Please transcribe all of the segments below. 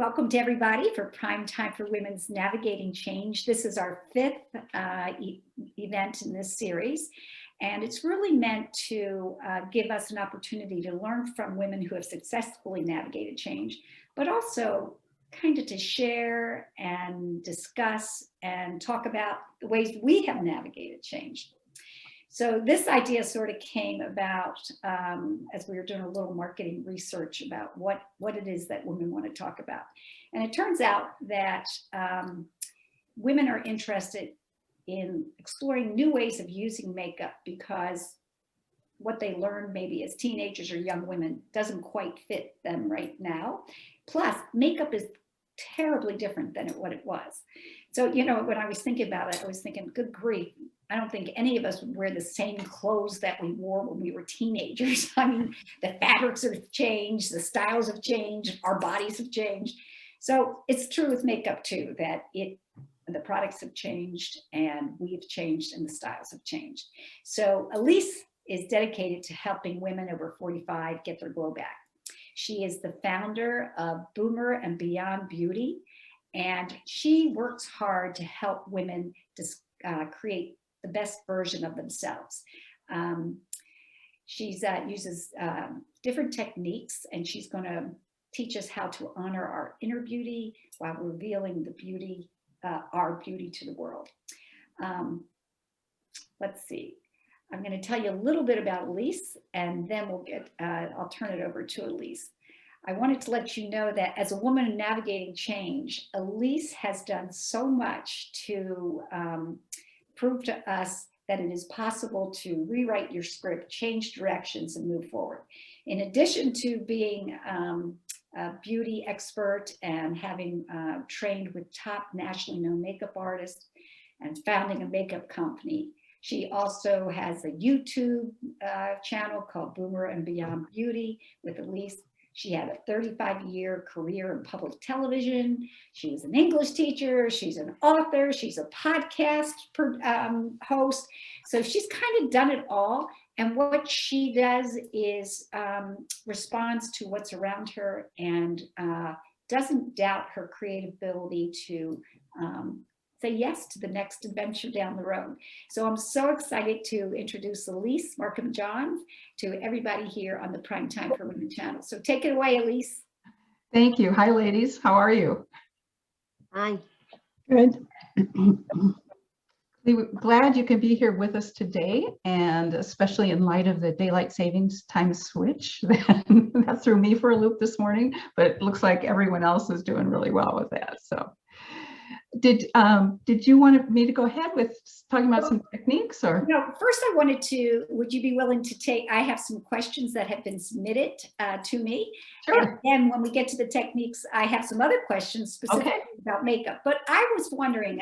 Welcome to everybody for Prime Time for Women's Navigating Change. This is our fifth event in this series, and it's really meant to give us an opportunity to learn from women who have successfully navigated change, but also kind of to share and discuss and talk about the ways we have navigated change. So this idea sort of came about as we were doing a little marketing research about what it is that women want to talk about. And it turns out that women are interested in exploring new ways of using makeup because what they learned maybe as teenagers or young women doesn't quite fit them right now. Plus, makeup is terribly different than what it was. So, you know, when I was thinking about it, I was thinking, good grief, I don't think any of us would wear the same clothes that we wore when we were teenagers. I mean, the fabrics have changed, the styles have changed, our bodies have changed. So it's true with makeup too, that the products have changed and we've changed and the styles have changed. So Elise is dedicated to helping women over 45 get their glow back. She is the founder of Boomer and Beyond Beauty, and she works hard to help women create the best version of themselves. She uses different techniques, and she's going to teach us how to honor our inner beauty while revealing the beauty, our beauty to the world. Let's see. I'm going to tell you a little bit about Elise, and then I'll turn it over to Elise. I wanted to let you know that as a woman navigating change, Elise has done so much to prove to us that it is possible to rewrite your script, change directions, and move forward. In addition to being a beauty expert and having trained with top nationally known makeup artists and founding a makeup company, she also has a YouTube channel called Boomer and Beyond Beauty with Elise. She had a 35-year career in public television. She was an English teacher. She's an author. She's a podcast host. So she's kind of done it all. And what she does is responds to what's around her and doesn't doubt her creative ability to say yes to the next adventure down the road. So I'm so excited to introduce Elise Marquam-Jahns to everybody here on the Prime Time for Women channel. So take it away, Elise. Thank you. Hi, ladies. How are you? Hi. Good. We're glad you can be here with us today, and especially in light of the daylight savings time switch that threw me for a loop this morning, but it looks like everyone else is doing really well with that. So did you want me to go ahead with talking about some techniques, or? No, first I wanted to, would you be willing to take, I have some questions that have been submitted to me. Sure. And then when we get to the techniques, I have some other questions specifically about makeup. But I was wondering,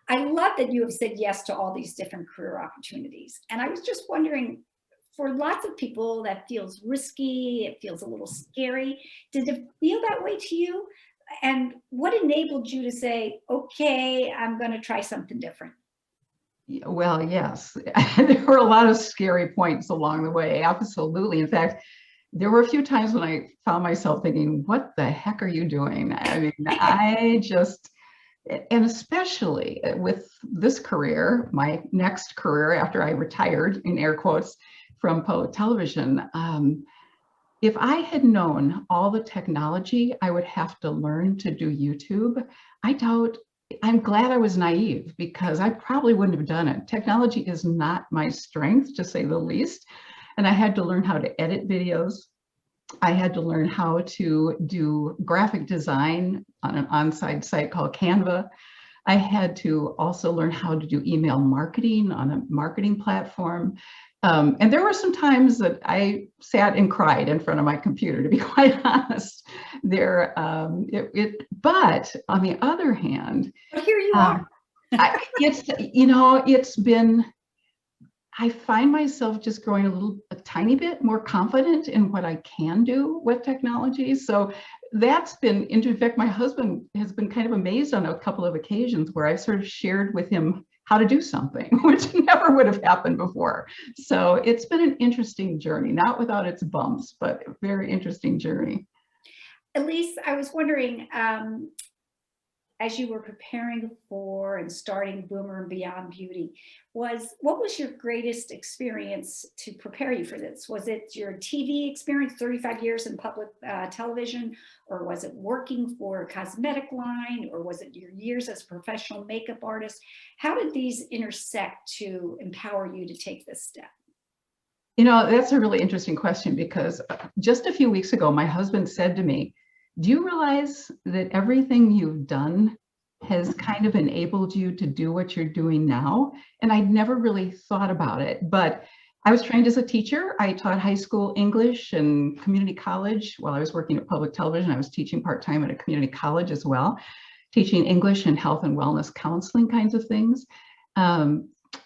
I love that you have said yes to all these different career opportunities. And I was just wondering, for lots of people that feels risky, it feels a little scary. Did it feel that way to you? And what enabled you to say, okay, I'm going to try something different? Well, yes, there were a lot of scary points along the way. Absolutely. In fact, there were a few times when I found myself thinking, what the heck are you doing? I mean, and especially with this career, my next career after I retired, in air quotes, from public television, if I had known all the technology I would have to learn to do YouTube, I'm glad I was naive, because I probably wouldn't have done it. Technology is not my strength, to say the least. And I had to learn how to edit videos. I had to learn how to do graphic design on an on-site site called Canva. I had to also learn how to do email marketing on a marketing platform. And there were some times that I sat and cried in front of my computer, to be quite honest. But on the other hand, here you are. I find myself just growing a tiny bit more confident in what I can do with technology. So that's been, in fact, my husband has been kind of amazed on a couple of occasions where I've sort of shared with him how to do something, which never would have happened before. So it's been an interesting journey, not without its bumps, but a very interesting journey. Elise, I was wondering, as you were preparing for and starting Boomer and Beyond Beauty, what was your greatest experience to prepare you for this? Was it your TV experience, 35 years in public television, or was it working for a cosmetic line, or was it your years as a professional makeup artist? How did these intersect to empower you to take this step? You know, that's a really interesting question, because just a few weeks ago, my husband said to me, do you realize that everything you've done has kind of enabled you to do what you're doing now? And I'd never really thought about it, but I was trained as a teacher. I taught high school English and community college while I was working at public television. I was teaching part-time at a community college as well, teaching English and health and wellness counseling kinds of things.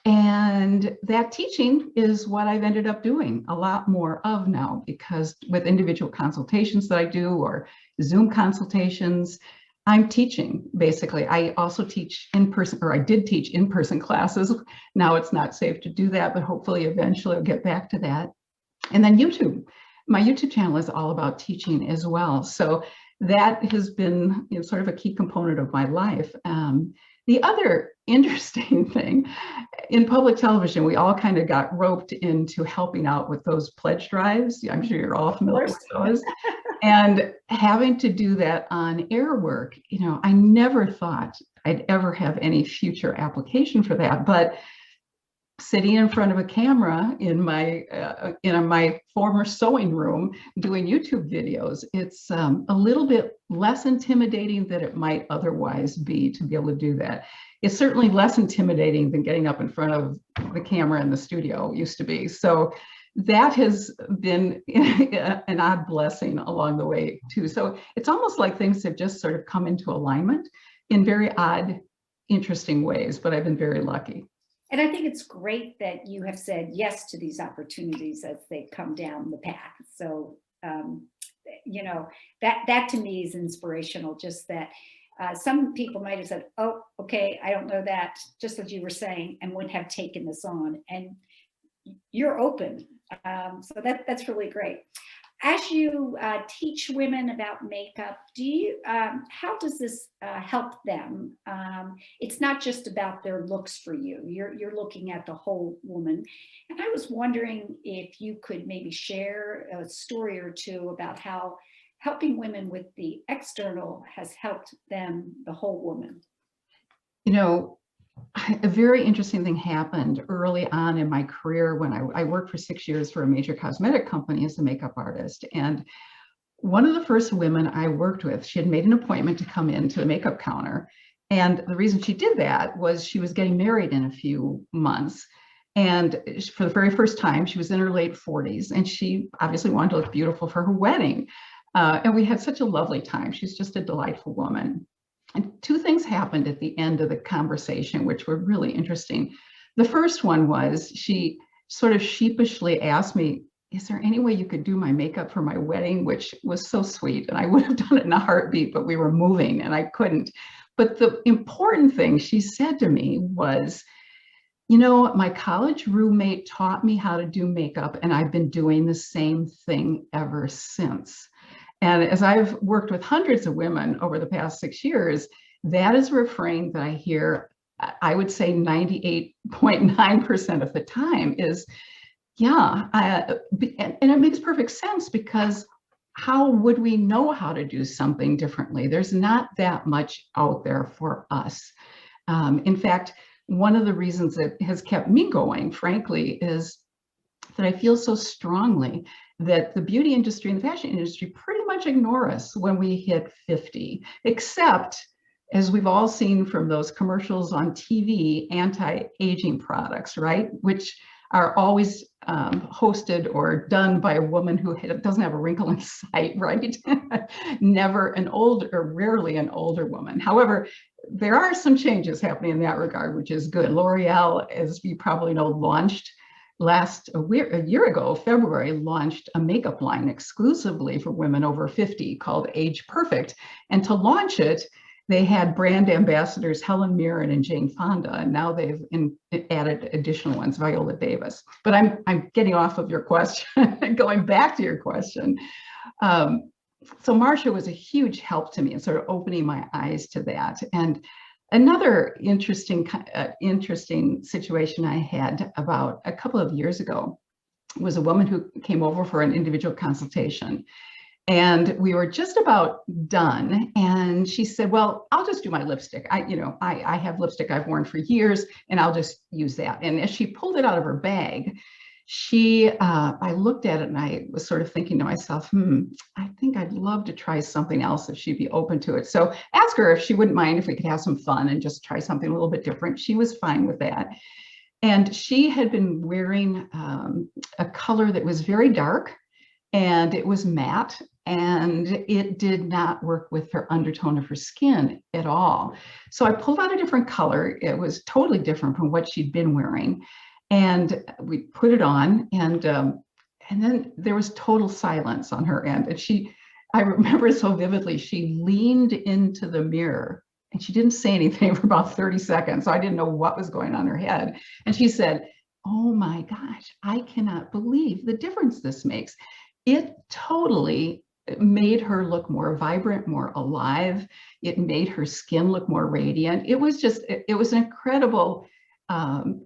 And that teaching is what I've ended up doing a lot more of now, because with individual consultations that I do, or Zoom consultations, I'm teaching basically. I also teach in person, or I did teach in-person classes. Now it's not safe to do that, but hopefully eventually I'll get back to that. And then YouTube. My YouTube channel is all about teaching as well. So that has been, you know, sort of a key component of my life. The other interesting thing, in public television, we all kind of got roped into helping out with those pledge drives. I'm sure you're all familiar with those. And having to do that on air work, you know, I never thought I'd ever have any future application for that. But sitting in front of a camera in my former sewing room doing YouTube videos, it's a little bit less intimidating than it might otherwise be to be able to do that. It's certainly less intimidating than getting up in front of the camera in the studio used to be. So that has been an odd blessing along the way too. So it's almost like things have just sort of come into alignment in very odd, interesting ways, but I've been very lucky. And I think it's great that you have said yes to these opportunities as they come down the path. So, you know, that to me is inspirational, just that some people might have said, oh, okay, I don't know that, just as you were saying, and wouldn't have taken this on. And you're open. So that's really great. As you teach women about makeup, how does this help them? It's not just about their looks for you. You're looking at the whole woman. And I was wondering if you could maybe share a story or two about how helping women with the external has helped them, the whole woman. You know, a very interesting thing happened early on in my career when I worked for 6 years for a major cosmetic company as a makeup artist. And one of the first women I worked with, she had made an appointment to come into the makeup counter. And the reason she did that was she was getting married in a few months. And for the very first time, she was in her late 40s, and she obviously wanted to look beautiful for her wedding. And we had such a lovely time. She's just a delightful woman. And two things happened at the end of the conversation, which were really interesting. The first one was she sort of sheepishly asked me, is there any way you could do my makeup for my wedding? Which was so sweet. And I would have done it in a heartbeat, but we were moving and I couldn't. But the important thing she said to me was, you know, my college roommate taught me how to do makeup, and I've been doing the same thing ever since. And as I've worked with hundreds of women over the past 6 years, that is a refrain that I hear, I would say 98.9% of the time is, yeah, and it makes perfect sense, because how would we know how to do something differently? There's not that much out there for us. In fact, one of the reasons that has kept me going, frankly, is that I feel so strongly that the beauty industry and the fashion industry pretty much ignore us when we hit 50, except, as we've all seen from those commercials on TV, anti-aging products, right? Which are always hosted or done by a woman who doesn't have a wrinkle in sight, right? Never an old, or rarely an older woman. However, there are some changes happening in that regard, which is good. L'Oreal, as you probably know, launched a year ago, February, launched a makeup line exclusively for women over 50 called Age Perfect. And to launch it, they had brand ambassadors Helen Mirren and Jane Fonda, and now they've added additional ones, Viola Davis. But I'm getting off of your question and going back to your question. so Marcia was a huge help to me in sort of opening my eyes to that. And another interesting situation I had about a couple of years ago was a woman who came over for an individual consultation. And we were just about done. And she said, well, I'll just do my lipstick. I have lipstick I've worn for years, and I'll just use that. And as she pulled it out of her bag, I looked at it and I was sort of thinking to myself, I think I'd love to try something else if she'd be open to it. So ask her if she wouldn't mind if we could have some fun and just try something a little bit different. She was fine with that. And she had been wearing a color that was very dark, and it was matte, and it did not work with her undertone of her skin at all. So I pulled out a different color. It was totally different from what she'd been wearing. And we put it on, and then there was total silence on her end. And I remember so vividly, she leaned into the mirror and she didn't say anything for about 30 seconds. So I didn't know what was going on in her head. And she said, oh my gosh, I cannot believe the difference this makes. It totally made her look more vibrant, more alive. It made her skin look more radiant. It was an incredible,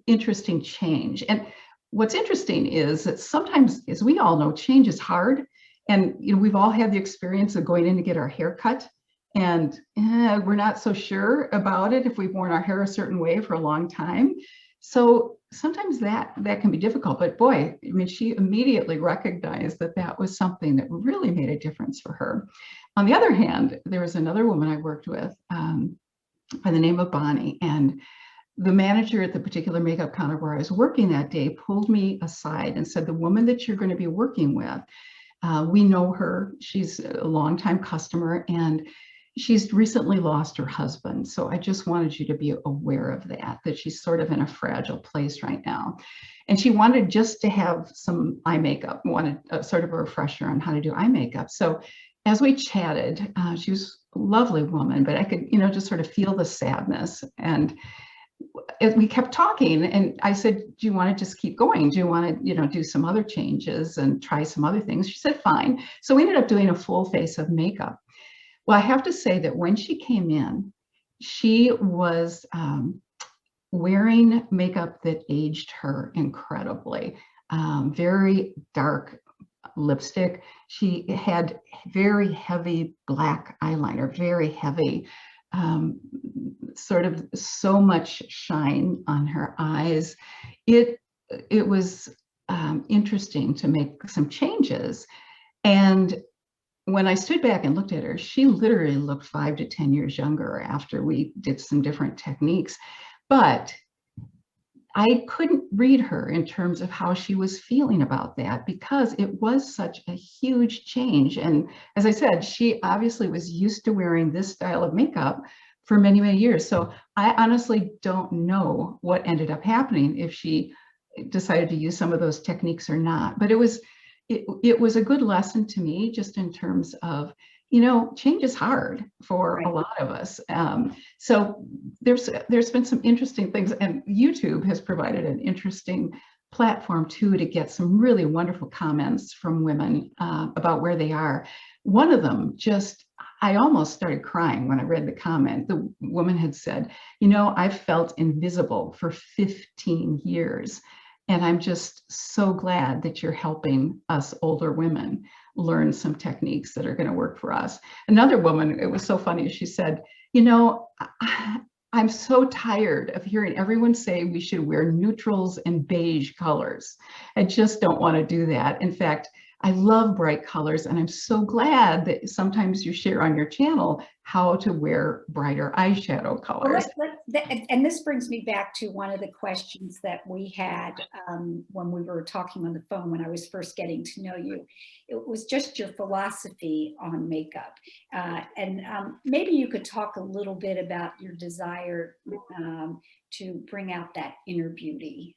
interesting change. And what's interesting is that sometimes, as we all know, change is hard. And we've all had the experience of going in to get our hair cut, and we're not so sure about it if we've worn our hair a certain way for a long time. So sometimes that can be difficult, but boy, I mean, she immediately recognized that that was something that really made a difference for her. On the other hand, there was another woman I worked with by the name of Bonnie, and the manager at the particular makeup counter where I was working that day pulled me aside and said, the woman that you're going to be working with, we know her. She's a longtime customer, and she's recently lost her husband. So I just wanted you to be aware of that she's sort of in a fragile place right now. And she wanted just to have some eye makeup, wanted sort of a refresher on how to do eye makeup. So as we chatted, she was a lovely woman, but I could, just sort of feel the sadness. And as we kept talking, and I said, do you want to just keep going? Do you want to, do some other changes and try some other things? She said, fine. So we ended up doing a full face of makeup. Well, I have to say that when she came in, she was wearing makeup that aged her incredibly. Very dark lipstick. She had very heavy black eyeliner, very heavy, sort of so much shine on her eyes. It was interesting to make some changes. And when I stood back and looked at her, she literally looked 5 to 10 years younger after we did some different techniques. But I couldn't read her in terms of how she was feeling about that, because it was such a huge change. And as I said, she obviously was used to wearing this style of makeup for many, many years. So I honestly don't know what ended up happening, if she decided to use some of those techniques or not. But it was a good lesson to me, just in terms of, change is hard for a lot of us. So there's been some interesting things, and YouTube has provided an interesting platform too, to get some really wonderful comments from women about where they are. One of them, I almost started crying when I read the comment. The woman had said, I've felt invisible for 15 years. And I'm just so glad that you're helping us older women learn some techniques that are going to work for us. Another woman, it was so funny, she said, I'm so tired of hearing everyone say we should wear neutrals and beige colors. I just don't want to do that. In fact, I love bright colors, and I'm so glad that sometimes you share on your channel how to wear brighter eyeshadow colors. And this brings me back to one of the questions that we had when we were talking on the phone when I was first getting to know you. It was just your philosophy on makeup. And maybe you could talk a little bit about your desire to bring out that inner beauty.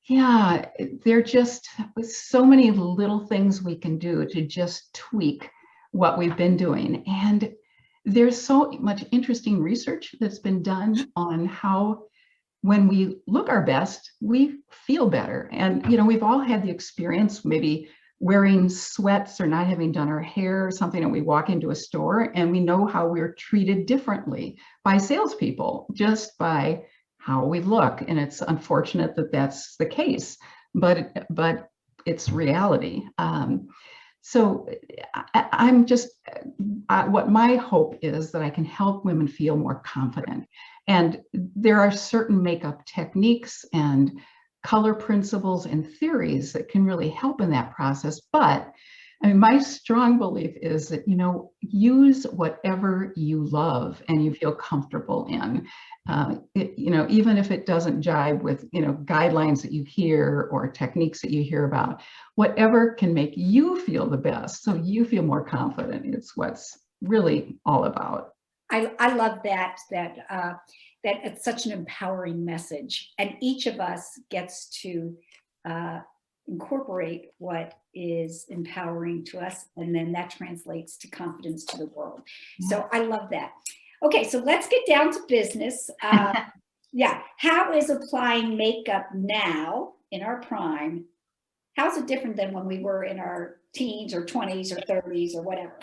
Yeah, there are just so many little things we can do to just tweak what we've been doing. And there's so much interesting research that's been done on how, when we look our best, we feel better. And, we've all had the experience, maybe wearing sweats or not having done our hair or something, and we walk into a store and we know how we're treated differently by salespeople just by how we look. And it's unfortunate that that's the case, but it's reality. So I'm just, what my hope is that I can help women feel more confident. And there are certain makeup techniques and color principles and theories that can really help in that process. But I mean, my strong belief is that, you know, use whatever you love and you feel comfortable in. You know, even if it doesn't jibe with, you know, guidelines that you hear or techniques that you hear about, whatever can make you feel the best so you feel more confident. It's what's really all about. I love that it's such an empowering message, and each of us gets to incorporate what is empowering to us, and then that translates to confidence to the world. So I love that. Okay, so let's get down to business. Yeah, how is applying makeup now in our prime? How's it different than when we were in our teens or 20s or 30s or whatever?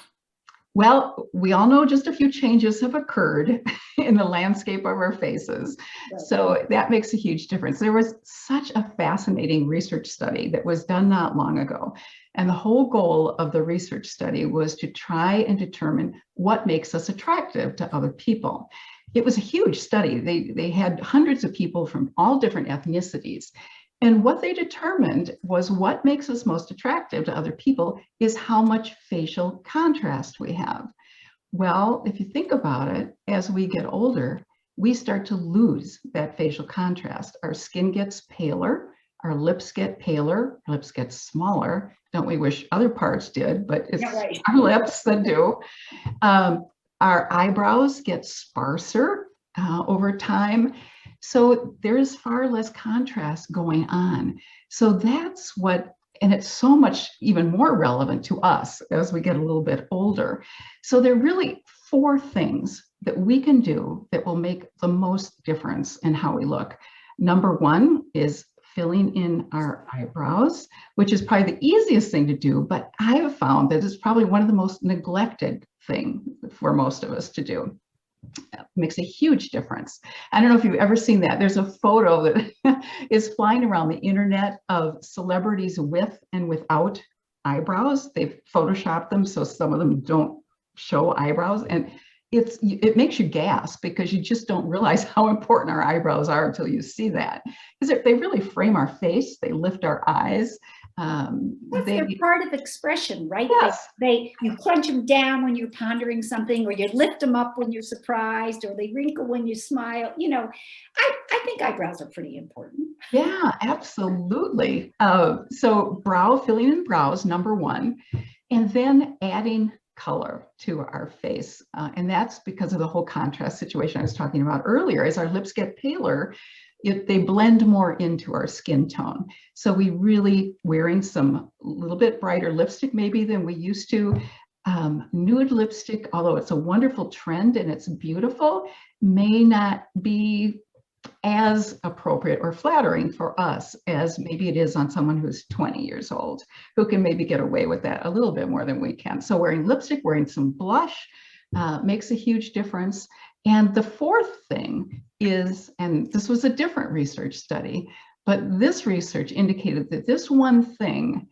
Well, we all know just a few changes have occurred in the landscape of our faces. Right. So that makes a huge difference. There was such a fascinating research study that was done not long ago. And the whole goal of the research study was to try and determine what makes us attractive to other people. It was a huge study. They had hundreds of people from all different ethnicities. And what they determined was what makes us most attractive to other people is how much facial contrast we have. Well, if you think about it, as we get older, we start to lose that facial contrast. Our skin gets paler, our lips get paler, our lips get smaller. Don't we wish other parts did, but it's right. Our lips that do. Our eyebrows get sparser over time. So there's far less contrast going on. So that's what, and it's so much even more relevant to us as we get a little bit older. So there are really 4 things that we can do that will make the most difference in how we look. Number 1 is filling in our eyebrows, which is probably the easiest thing to do, but I have found that it's probably one of the most neglected things for most of us to do. Makes a huge difference. I don't know if you've ever seen that. There's a photo that is flying around the internet of celebrities with and without eyebrows. They've photoshopped them so some of them don't show eyebrows, and it makes you gasp because you just don't realize how important our eyebrows are until you see that, because they really frame our face. They lift our eyes. They're part of expression, right? Yes. You crunch them down when you're pondering something, or you lift them up when you're surprised, or they wrinkle when you smile. You know, I think eyebrows are pretty important. Yeah, absolutely. So filling in brows, number 1, and then adding color to our face. And that's because of the whole contrast situation I was talking about earlier. As our lips get paler, they blend more into our skin tone. So we really wearing some little bit brighter lipstick maybe than we used to. Nude lipstick, although it's a wonderful trend and it's beautiful, may not be as appropriate or flattering for us as maybe it is on someone who's 20 years old, who can maybe get away with that a little bit more than we can. So wearing lipstick, wearing some blush makes a huge difference. And the 4th thing is, and this was a different research study, but this research indicated that this one thing,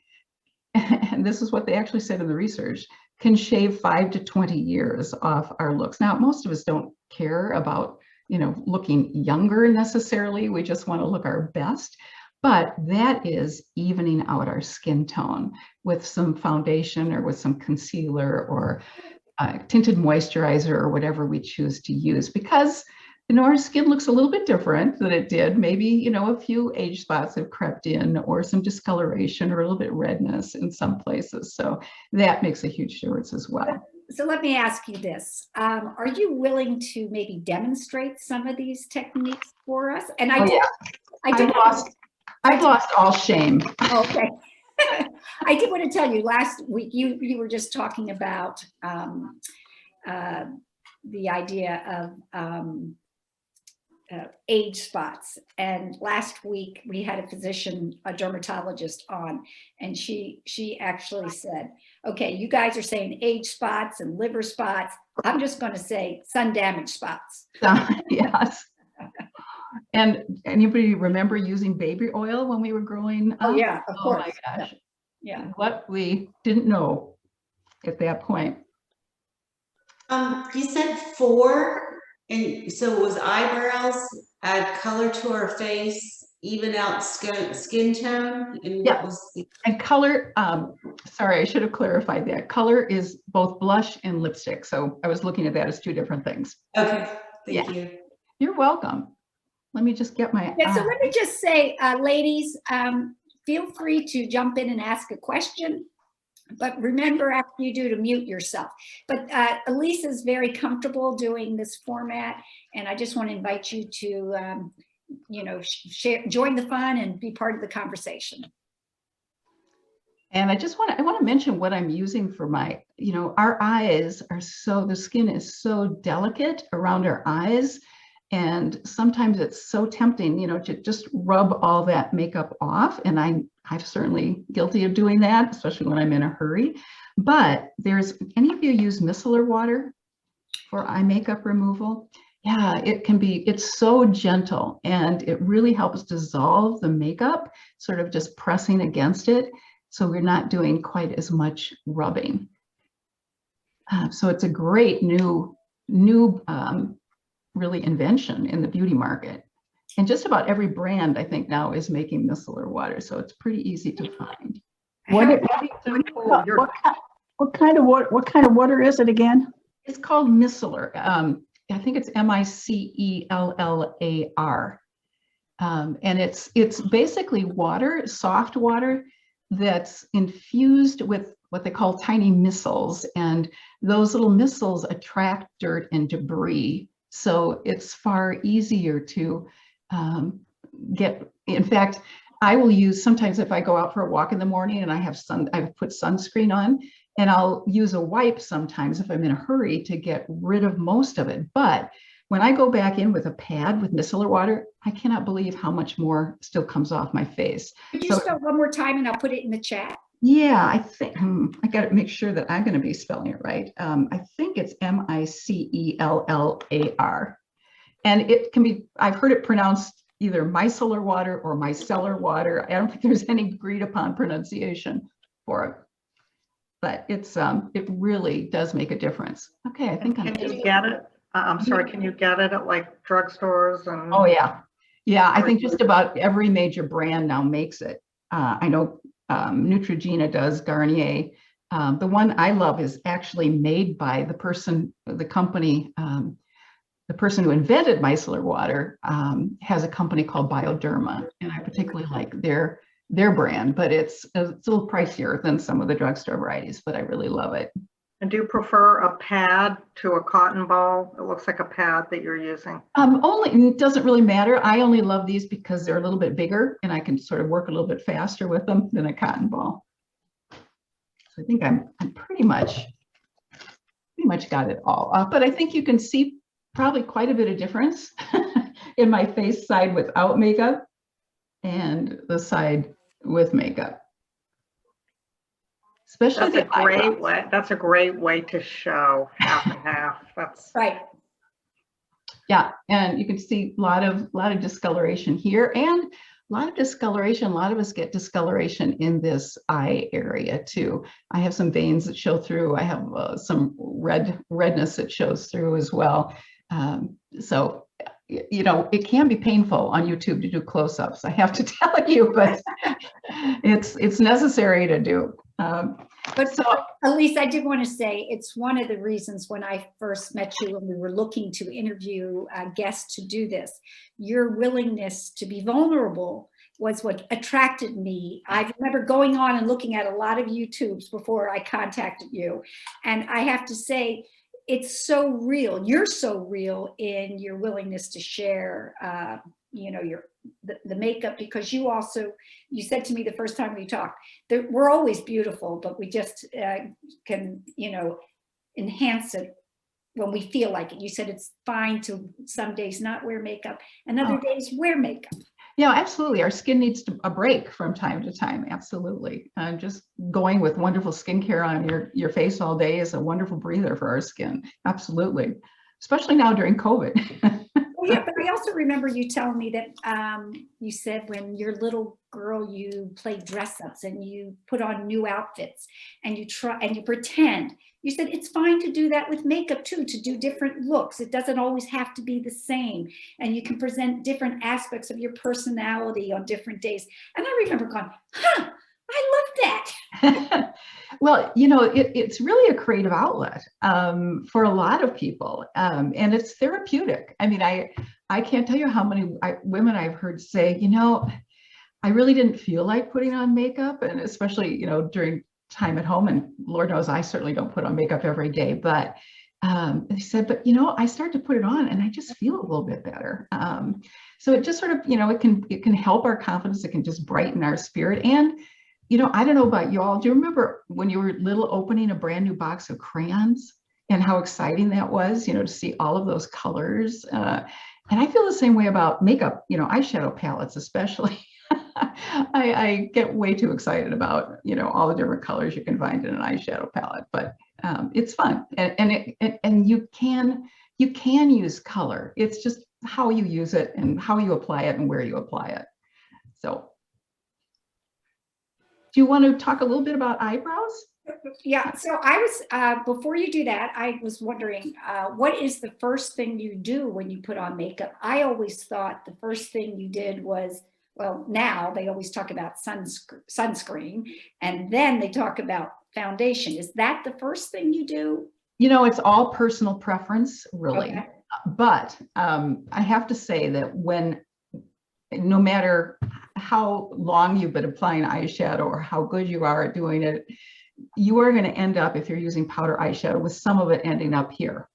and this is what they actually said in the research, can shave 5 to 20 years off our looks. Now, most of us don't care about, you know, looking younger necessarily. We just want to look our best. But that is evening out our skin tone with some foundation or with some concealer or tinted moisturizer or whatever we choose to use, because, you know, our skin looks a little bit different than it did. Maybe, you know, a few age spots have crept in, or some discoloration or a little bit redness in some places. So that makes a huge difference as well. So let me ask you this. Are you willing to maybe demonstrate some of these techniques for us? And I've lost all shame. Okay. I did want to tell you, last week you were just talking about the idea of age spots. And last week we had a physician, a dermatologist on, and she actually said, okay, you guys are saying age spots and liver spots. I'm just going to say sun damage spots. Yes. And anybody remember using baby oil when we were growing up? Oh yeah, of course. Oh my gosh. Yeah. What we didn't know at that point. You said 4, and so it was eyebrows, add color to our face, even out skin tone, and Yeah. what was the And color, sorry, I should have clarified that. Color is both blush and lipstick. So I was looking at that as 2 different things. okay, thank you. You're welcome. Let me just get my. Yeah, so let me just say, ladies, feel free to jump in and ask a question, but remember after you do to mute yourself. But Elise is very comfortable doing this format, and I just want to invite you to, you know, join the fun and be part of the conversation. And I want to mention what I'm using for my, you know, our eyes are the skin is so delicate around our eyes. And sometimes it's so tempting, you know, to just rub all that makeup off. And I'm certainly guilty of doing that, especially when I'm in a hurry. But any of you use micellar water for eye makeup removal? Yeah, it's so gentle and it really helps dissolve the makeup, sort of just pressing against it. So we're not doing quite as much rubbing. So it's a great new really invention in the beauty market. And just about every brand I think now is making micellar water. So it's pretty easy to find. What kind of water is it again? It's called micellar. I think it's micellar. And it's basically water, soft water that's infused with what they call tiny micelles. And those little micelles attract dirt and debris. So it's far easier to get. In fact, I will use sometimes if I go out for a walk in the morning and I've put sunscreen on, and I'll use a wipe sometimes if I'm in a hurry to get rid of most of it. But when I go back in with a pad with micellar water, I cannot believe how much more still comes off my face. Could you spell one more time and I'll put it in the chat? Yeah, I think I got to make sure that I'm going to be spelling it right. I think it's micellar. And it can be, I've heard it pronounced either micellar water or micellar water. I don't think there's any agreed upon pronunciation for it. But it really does make a difference. Okay, I think Can you get it? I'm sorry, can you get it at like drugstores? And oh yeah. Yeah, I think just about every major brand now makes it. I know Neutrogena does, Garnier. The one I love is actually made by the person who invented micellar water has a company called Bioderma, and I particularly like their brand, but it's a little pricier than some of the drugstore varieties, but I really love it. And do you prefer a pad to a cotton ball? It looks like a pad that you're using. It doesn't really matter. I only love these because they're a little bit bigger and I can sort of work a little bit faster with them than a cotton ball. So I think I'm pretty much got it all up, but I think you can see probably quite a bit of difference in my face side without makeup and the side with makeup. Especially That's a great way to show half and half. That's right. Yeah, and you can see a lot of discoloration here and a lot of discoloration. A lot of us get discoloration in this eye area too. I have some veins that show through. I have some redness that shows through as well. So, you know, it can be painful on YouTube to do close-ups, I have to tell you, but it's necessary to do. But so, Elise, I did want to say it's one of the reasons when I first met you and we were looking to interview guests to do this, your willingness to be vulnerable was what attracted me. I remember going on and looking at a lot of YouTubes before I contacted you. And I have to say, it's so real. You're so real in your willingness to share, you know, the makeup, because you said to me the first time we talked that we're always beautiful, but we just can, you know, enhance it when we feel like it. You said it's fine to some days not wear makeup and other Oh. days wear makeup. Yeah, absolutely. Our skin needs a break from time to time. Absolutely. Just going with wonderful skincare on your face all day is a wonderful breather for our skin. Absolutely. Especially now during COVID. Well, yeah, but I also remember you telling me that you said when you're a little girl, you play dress ups and you put on new outfits and you try and you pretend. You said it's fine to do that with makeup too, to do different looks. It doesn't always have to be the same. And you can present different aspects of your personality on different days. And I remember going, huh, I love that. Well, it's really a creative outlet for a lot of people, and it's therapeutic. I mean, I can't tell you how many women I've heard say, I really didn't feel like putting on makeup, and especially, during time at home, and Lord knows I certainly don't put on makeup every day, but they said, but I started to put it on and I just feel a little bit better. So it just sort of, it can help our confidence. It can just brighten our spirit. And I don't know about y'all. Do you remember when you were little opening a brand new box of crayons and how exciting that was, to see all of those colors? And I feel the same way about makeup, eyeshadow palettes, especially. I get way too excited about, all the different colors you can find in an eyeshadow palette, but it's fun. And you can use color. It's just how you use it and how you apply it and where you apply it. So. Do you want to talk a little bit about eyebrows? Yeah, so I was, before you do that, I was wondering, what is the first thing you do when you put on makeup? I always thought the first thing you did was, well, now they always talk about sunscreen, and then they talk about foundation. Is that the first thing you do? It's all personal preference, really. Okay. But I have to say that no matter how long you've been applying eyeshadow or how good you are at doing it, you are going to end up, if you're using powder eyeshadow, with some of it ending up here.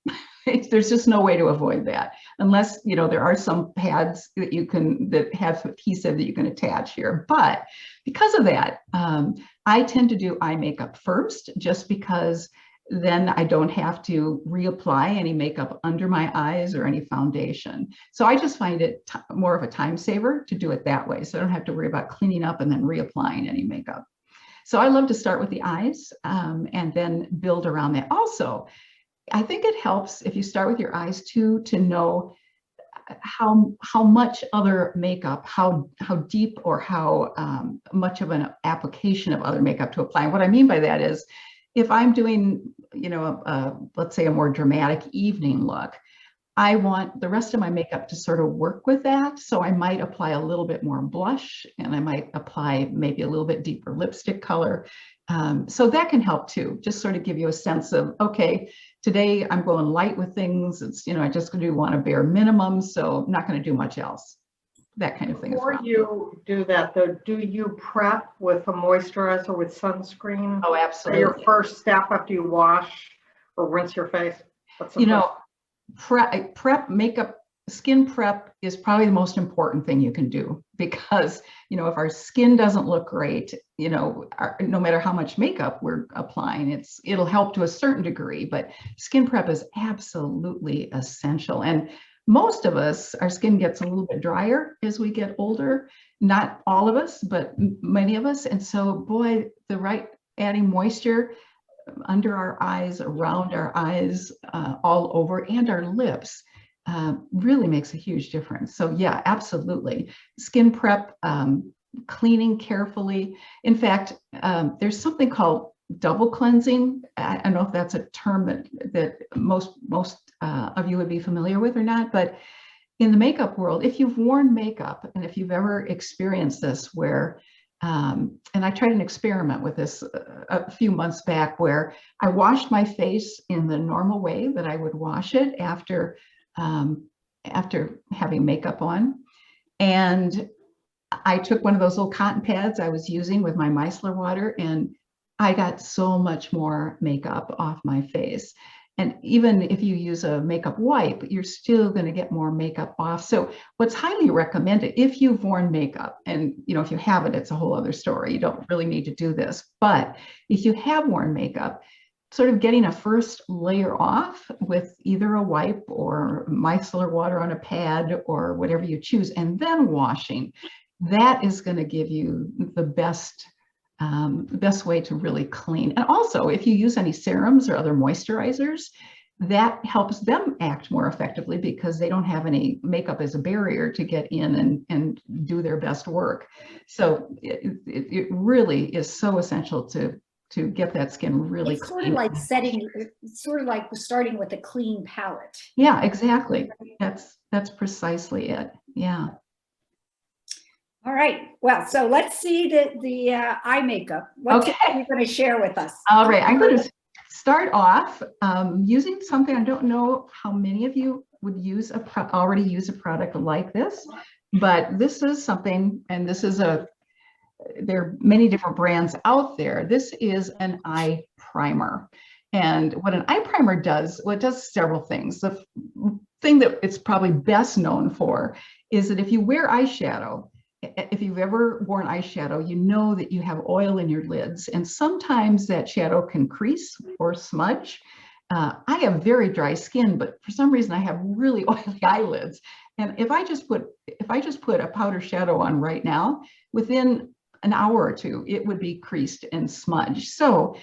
There's just no way to avoid that, unless there are some pads that have adhesive that you can attach here. But because of that, I tend to do eye makeup first, just because then I don't have to reapply any makeup under my eyes or any foundation. So I just find it more of a time saver to do it that way. So I don't have to worry about cleaning up and then reapplying any makeup. So I love to start with the eyes and then build around that. Also, I think it helps if you start with your eyes too, to know how much other makeup, how deep or how much of an application of other makeup to apply. And what I mean by that is, if I'm doing, let's say a more dramatic evening look, I want the rest of my makeup to sort of work with that. So I might apply a little bit more blush, and I might apply maybe a little bit deeper lipstick color. So that can help too, just sort of give you a sense of, okay, today I'm going light with things. It's, I just going to want a bare minimum, so I'm not going to do much else. That kind of thing. Before you do that, though, do you prep with a moisturizer with sunscreen? Oh, absolutely. Your first step after you wash or rinse your face? Prep makeup, skin prep is probably the most important thing you can do, because if our skin doesn't look great, no matter how much makeup we're applying, it'll help to a certain degree, but skin prep is absolutely essential. And most of us, our skin gets a little bit drier as we get older. Not all of us, but many of us. And so, boy, adding moisture under our eyes, around our eyes, all over, and our lips really makes a huge difference. So yeah, absolutely. Skin prep, cleaning carefully. In fact, there's something called double cleansing. I don't know if that's a term that most of you would be familiar with or not, but in the makeup world, if you've worn makeup and if you've ever experienced this where, and I tried an experiment with this a few months back, where I washed my face in the normal way that I would wash it after having makeup on. And I took one of those little cotton pads I was using with my micellar water, and I got so much more makeup off my face. And even if you use a makeup wipe, you're still going to get more makeup off. So what's highly recommended, if you've worn makeup, and if you haven't, it's a whole other story. You don't really need to do this. But if you have worn makeup, sort of getting a first layer off with either a wipe or micellar water on a pad or whatever you choose, and then washing. That is going to give you the best way to really clean. And also, if you use any serums or other moisturizers, that helps them act more effectively because they don't have any makeup as a barrier to get in and do their best work. So it really is so essential to get that skin really It's sort clean. of like sort of like starting with a clean palette. Yeah, exactly. That's precisely it. Yeah. All right. Well, so let's see the eye makeup. What Okay. are you going to share with us? All right. I'm going to start off using something. I don't know how many of you would use already use a product like this, but this is something, and this is there are many different brands out there. This is an eye primer. And what an eye primer does, well, it does several things. The thing that it's probably best known for is that if you wear eyeshadow, if you've ever worn eyeshadow, you know that you have oil in your lids, and sometimes that shadow can crease or smudge. I have very dry skin, but for some reason I have really oily eyelids. And if I just put a powder shadow on right now, within an hour or two, it would be creased and smudged. So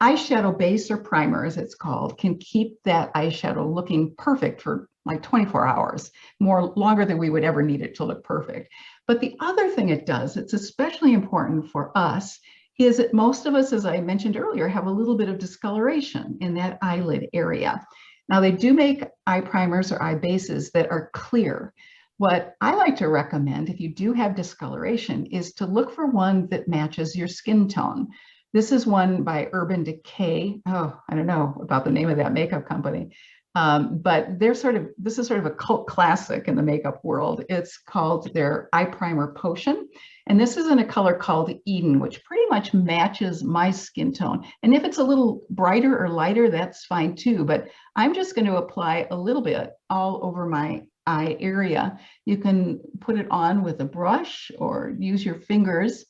eyeshadow base or primer, as it's called, can keep that eyeshadow looking perfect for like 24 hours, longer than we would ever need it to look perfect. But the other thing it does, it's especially important for us, is that most of us, as I mentioned earlier, have a little bit of discoloration in that eyelid area. Now, they do make eye primers or eye bases that are clear. What I like to recommend, if you do have discoloration, is to look for one that matches your skin tone. This is one by Urban Decay. Oh, I don't know about the name of that makeup company. But this is sort of a cult classic in the makeup world. It's called their Eye Primer Potion. And this is in a color called Eden, which pretty much matches my skin tone. And if it's a little brighter or lighter, that's fine too. But I'm just going to apply a little bit all over my eye area. You can put it on with a brush or use your fingers,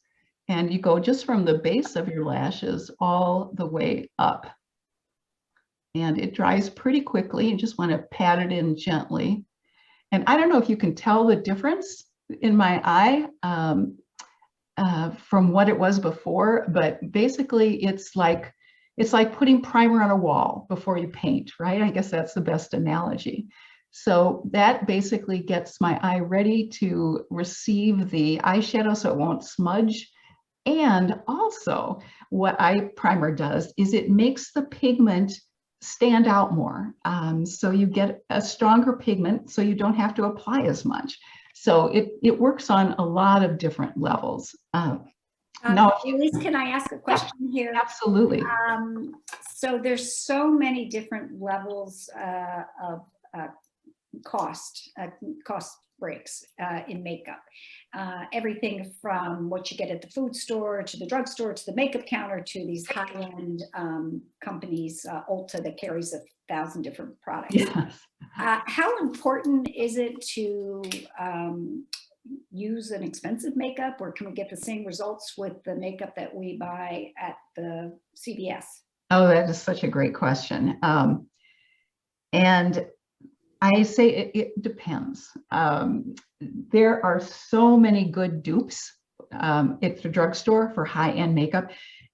and you go just from the base of your lashes all the way up. And it dries pretty quickly. You just want to pat it in gently. And I don't know if you can tell the difference in my eye from what it was before, but basically it's like putting primer on a wall before you paint, right? I guess that's the best analogy. So that basically gets my eye ready to receive the eyeshadow so it won't smudge. And also what eye primer does is it makes the pigment stand out more. So you get a stronger pigment, so you don't have to apply as much. So it works on a lot of different levels. Now, Elise, can I ask a question here? Absolutely. So there's so many different levels of cost breaks in makeup. Everything from what you get at the food store to the drugstore to the makeup counter to these high-end companies, Ulta, that carries 1,000 different products. Yes. How important is it to use an expensive makeup, or can we get the same results with the makeup that we buy at the CVS? Oh, that is such a great question. And I say it depends. There are so many good dupes at the drugstore for high-end makeup.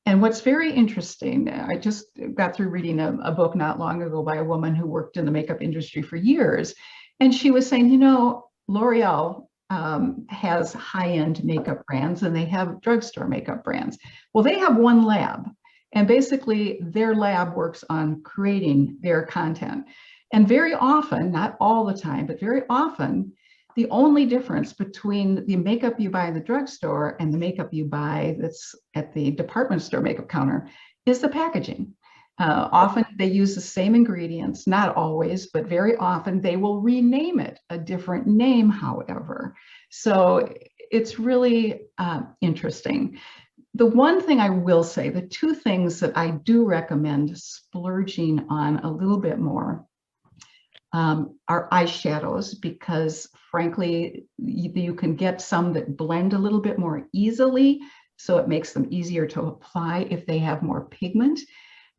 And what's very interesting, I just got through reading a book not long ago by a woman who worked in the makeup industry for years. And she was saying, you know, L'Oreal has high-end makeup brands and they have drugstore makeup brands. Well, they have one lab, and basically their lab works on creating their content. And very often, not all the time, but very often, the only difference between the makeup you buy in the drugstore and the makeup you buy that's at the department store makeup counter is the packaging. Often they use the same ingredients, not always, but very often they will rename it a different name, however. So it's really interesting. The one thing I will say, the two things that I do recommend splurging on a little bit more are eyeshadows, because frankly, you can get some that blend a little bit more easily, so it makes them easier to apply if they have more pigment.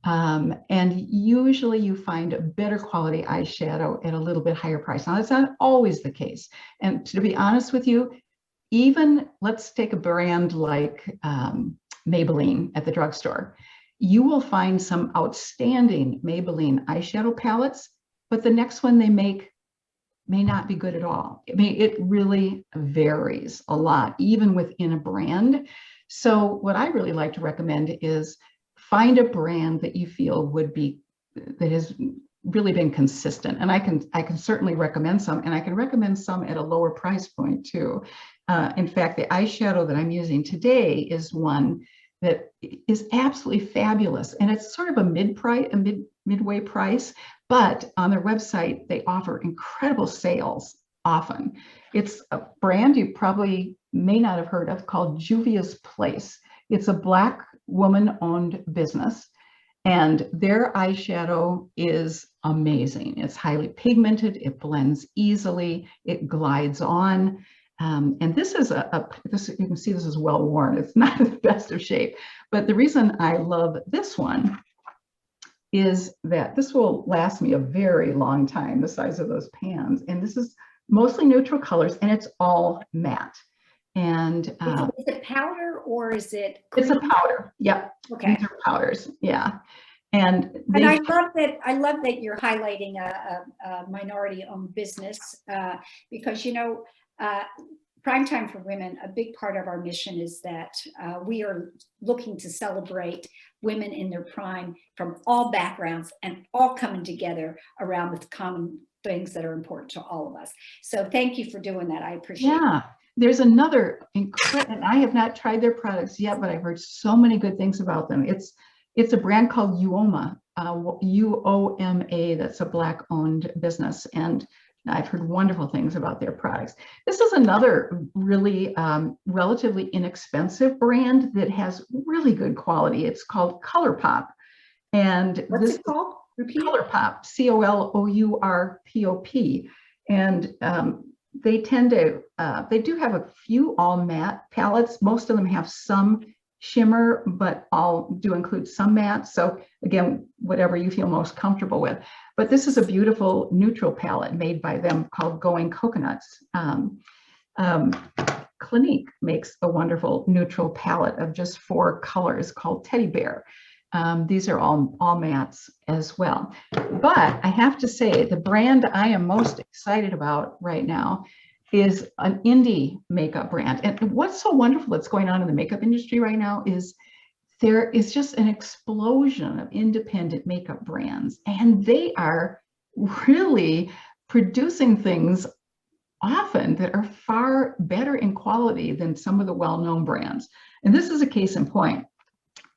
And usually you find a better quality eyeshadow at a little bit higher price. Now, that's not always the case. And to be honest with you, even let's take a brand like Maybelline at the drugstore. You will find some outstanding Maybelline eyeshadow palettes, but the next one they make may not be good at all. I mean, it really varies a lot, even within a brand. So what I really like to recommend is find a brand that you feel would be, that has really been consistent. And I can certainly recommend some, and I can recommend some at a lower price point too. In fact, the eyeshadow that I'm using today is one that is absolutely fabulous. And it's sort of a midway price, but on their website, they offer incredible sales often. It's a brand you probably may not have heard of called Juvia's Place. It's a Black woman-owned business, and their eyeshadow is amazing. It's highly pigmented, it blends easily, it glides on. And this is you can see this is well worn. It's not the best of shape, but the reason I love this one is that this will last me a very long time, the size of those pans. And this is mostly neutral colors, and it's all matte. And Is it powder or is it it's a cream? powder. Yep. Okay. These are powders. Yeah. And I love that you're highlighting a minority-owned business because, you know, Prime Time for Women, a big part of our mission is that we are looking to celebrate women in their prime from all backgrounds and all coming together around the common things that are important to all of us. So thank you for doing that. I appreciate it. yeah, there's another incredible, and I have not tried their products yet, but I've heard so many good things about them. It's a brand called Uoma, U-O-M-A, that's a Black-owned business. And I've heard wonderful things about their products. This is another really relatively inexpensive brand that has really good quality. It's called ColourPop. And What's it called? Repeat. ColourPop, C-O-L-O-U-R-P-O-P. And they tend to, they do have a few all matte palettes. Most of them have some shimmer, but all do include some matte. So again, whatever you feel most comfortable with. But this is a beautiful neutral palette made by them called Going Coconuts. Clinique makes a wonderful neutral palette of just 4 colors called Teddy Bear. These are all mattes as well. But I have to say, the brand I am most excited about right now is an indie makeup brand. And what's so wonderful that's going on in the makeup industry right now is there is just an explosion of independent makeup brands, and they are really producing things often that are far better in quality than some of the well-known brands. And this is a case in point.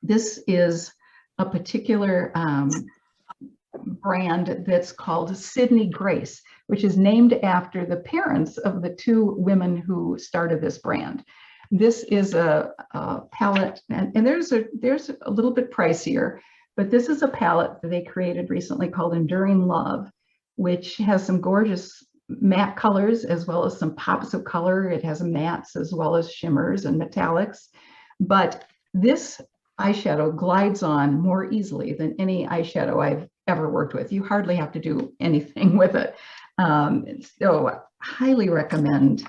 This is a particular brand that's called Sydney Grace, which is named after the parents of the 2 women who started this brand. This is a palette, and there's a little bit pricier, but this is a palette that they created recently called Enduring Love, which has some gorgeous matte colors as well as some pops of color. It has mattes as well as shimmers and metallics, but this eyeshadow glides on more easily than any eyeshadow I've ever worked with. You hardly have to do anything with it. So highly recommend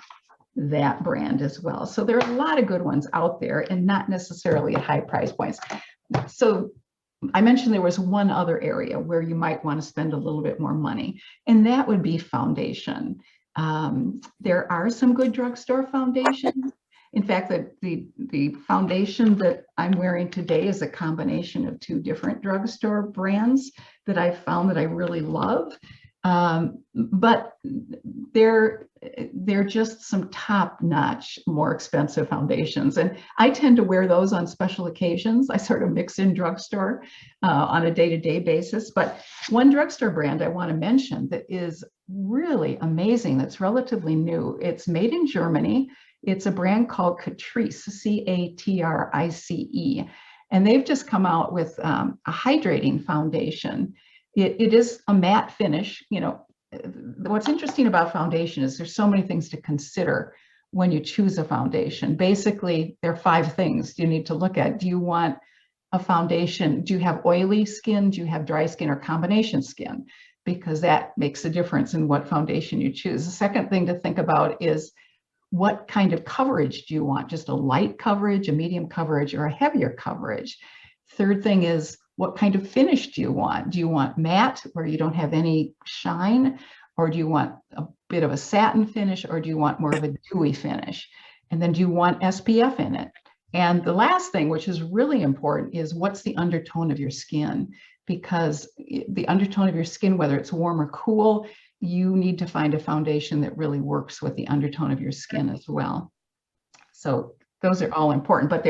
that brand as well. So there are a lot of good ones out there and not necessarily at high price points. So I mentioned there was one other area where you might want to spend a little bit more money, and that would be foundation. There are some good drugstore foundations. In fact, the foundation that I'm wearing today is a combination of 2 different drugstore brands that I've found that I really love. But they're just some top-notch, more expensive foundations. And I tend to wear those on special occasions. I sort of mix in drugstore on a day-to-day basis. But one drugstore brand I want to mention that is really amazing, that's relatively new. It's made in Germany. It's a brand called Catrice, C-A-T-R-I-C-E. And they've just come out with a hydrating foundation. It is a matte finish. You know, what's interesting about foundation is there's so many things to consider when you choose a foundation. Basically, there are 5 things you need to look at. Do you want a foundation. Do you have oily skin? Do you have dry skin or combination skin? Because that makes a difference in what foundation you choose. The second thing to think about is what kind of coverage do you want? Just a light coverage, a medium coverage, or a heavier coverage? Third thing is, what kind of finish do you want? Do you want matte where you don't have any shine? Or do you want a bit of a satin finish? Or do you want more of a dewy finish? And then do you want SPF in it? And the last thing, which is really important, is what's the undertone of your skin? Because the undertone of your skin, whether it's warm or cool, you need to find a foundation that really works with the undertone of your skin as well. So those are all important, but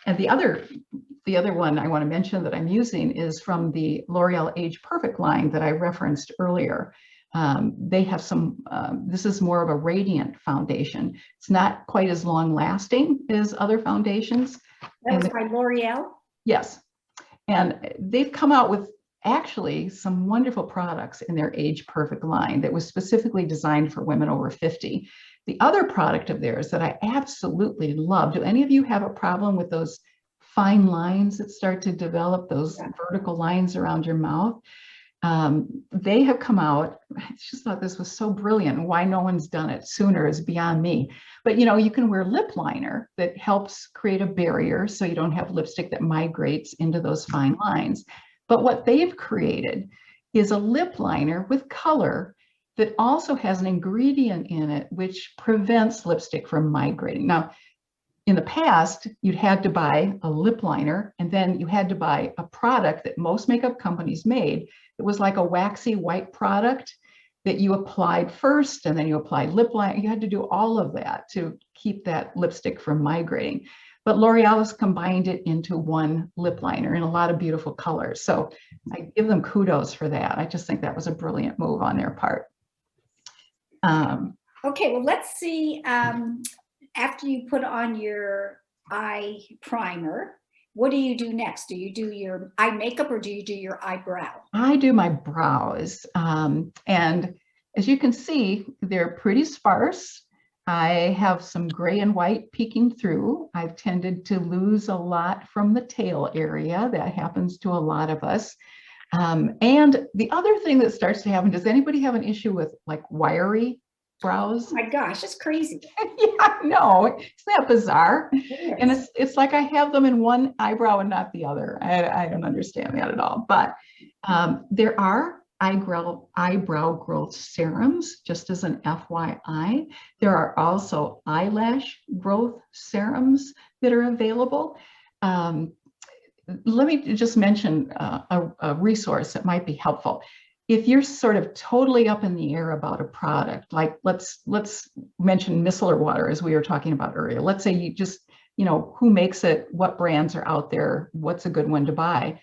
and the other one I want to mention that I'm using is from the L'Oreal Age Perfect line that I referenced earlier. They have some, this is more of a radiant foundation. It's not quite as long lasting as other foundations. That was by L'Oreal? Yes. And they've come out with actually some wonderful products in their Age Perfect line that was specifically designed for women over 50. The other product of theirs that I absolutely love, do any of you have a problem with those fine lines that start to develop, those vertical lines around your mouth? They have come out, I just thought this was so brilliant. Why no one's done it sooner is beyond me. But you can wear lip liner that helps create a barrier so you don't have lipstick that migrates into those fine lines. But what they've created is a lip liner with color that also has an ingredient in it which prevents lipstick from migrating. Now, in the past, you'd had to buy a lip liner and then you had to buy a product that most makeup companies made. It was like a waxy white product that you applied first and then you applied lip liner. You had to do all of that to keep that lipstick from migrating. But L'Oreal has combined it into one lip liner in a lot of beautiful colors. So I give them kudos for that. I just think that was a brilliant move on their part. Okay, well, let's see. After you put on your eye primer, what do you do next? Do you do your eye makeup or do you do your eyebrow? I do my brows. And as you can see, they're pretty sparse. I have some gray and white peeking through. I've tended to lose a lot from the tail area. That happens to a lot of us. And the other thing that starts to happen, does anybody have an issue with like wiry brows? Oh my gosh, it's crazy. Yeah, no, isn't that bizarre? And it's like I have them in one eyebrow and not the other. I don't understand that at all. But there are eyebrow growth serums, just as an FYI. There are also eyelash growth serums that are available. Let me just mention a resource that might be helpful. If you're sort of totally up in the air about a product, like let's mention micellar water as we were talking about earlier. Let's say you just, who makes it, what brands are out there, what's a good one to buy.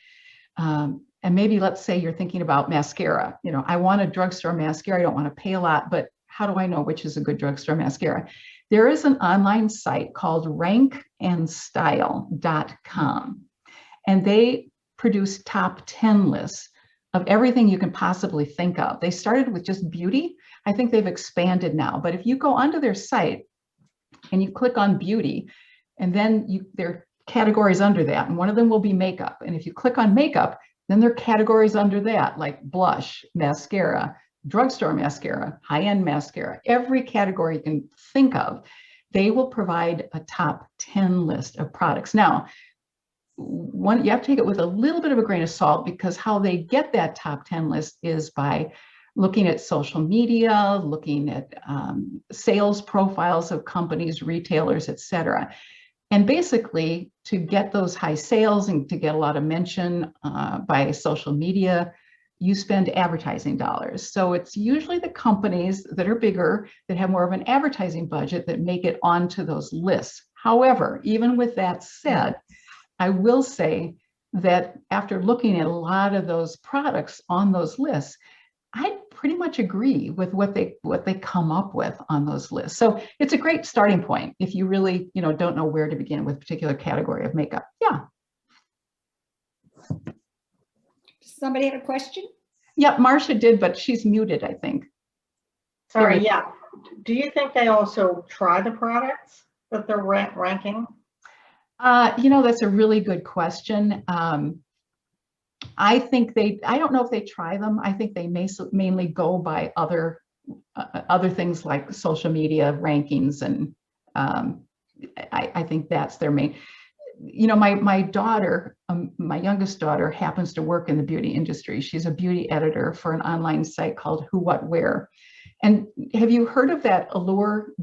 And maybe let's say you're thinking about mascara. I want a drugstore mascara. I don't want to pay a lot, but how do I know which is a good drugstore mascara? There is an online site called rankandstyle.com, and they produce top 10 lists of everything you can possibly think of. They started with just beauty. I think they've expanded now, but if you go onto their site and you click on beauty, and then there are categories under that, and one of them will be makeup. And if you click on makeup, then there are categories under that, like blush, mascara, drugstore mascara, high-end mascara, every category you can think of. They will provide a top 10 list of products. Now, you have to take it with a little bit of a grain of salt, because how they get that top 10 list is by looking at social media, looking at sales profiles of companies, retailers, etc. And basically, to get those high sales and to get a lot of mention by social media, you spend advertising dollars. So it's usually the companies that are bigger, that have more of an advertising budget, that make it onto those lists. However, even with that said, I will say that after looking at a lot of those products on those lists, I pretty much agree with what they come up with on those lists. So it's a great starting point if you really, don't know where to begin with a particular category of makeup. Yeah. Somebody have a question? Yeah, Marcia did, but she's muted, I think. Sorry, yeah. Do you think they also try the products that they're ranking? That's a really good question. I think I don't know if they try them. I think they mainly go by other things like social media rankings. And I think that's their main, my daughter, my youngest daughter happens to work in the beauty industry. She's a beauty editor for an online site called Who, What, Where. And have you heard of that Allure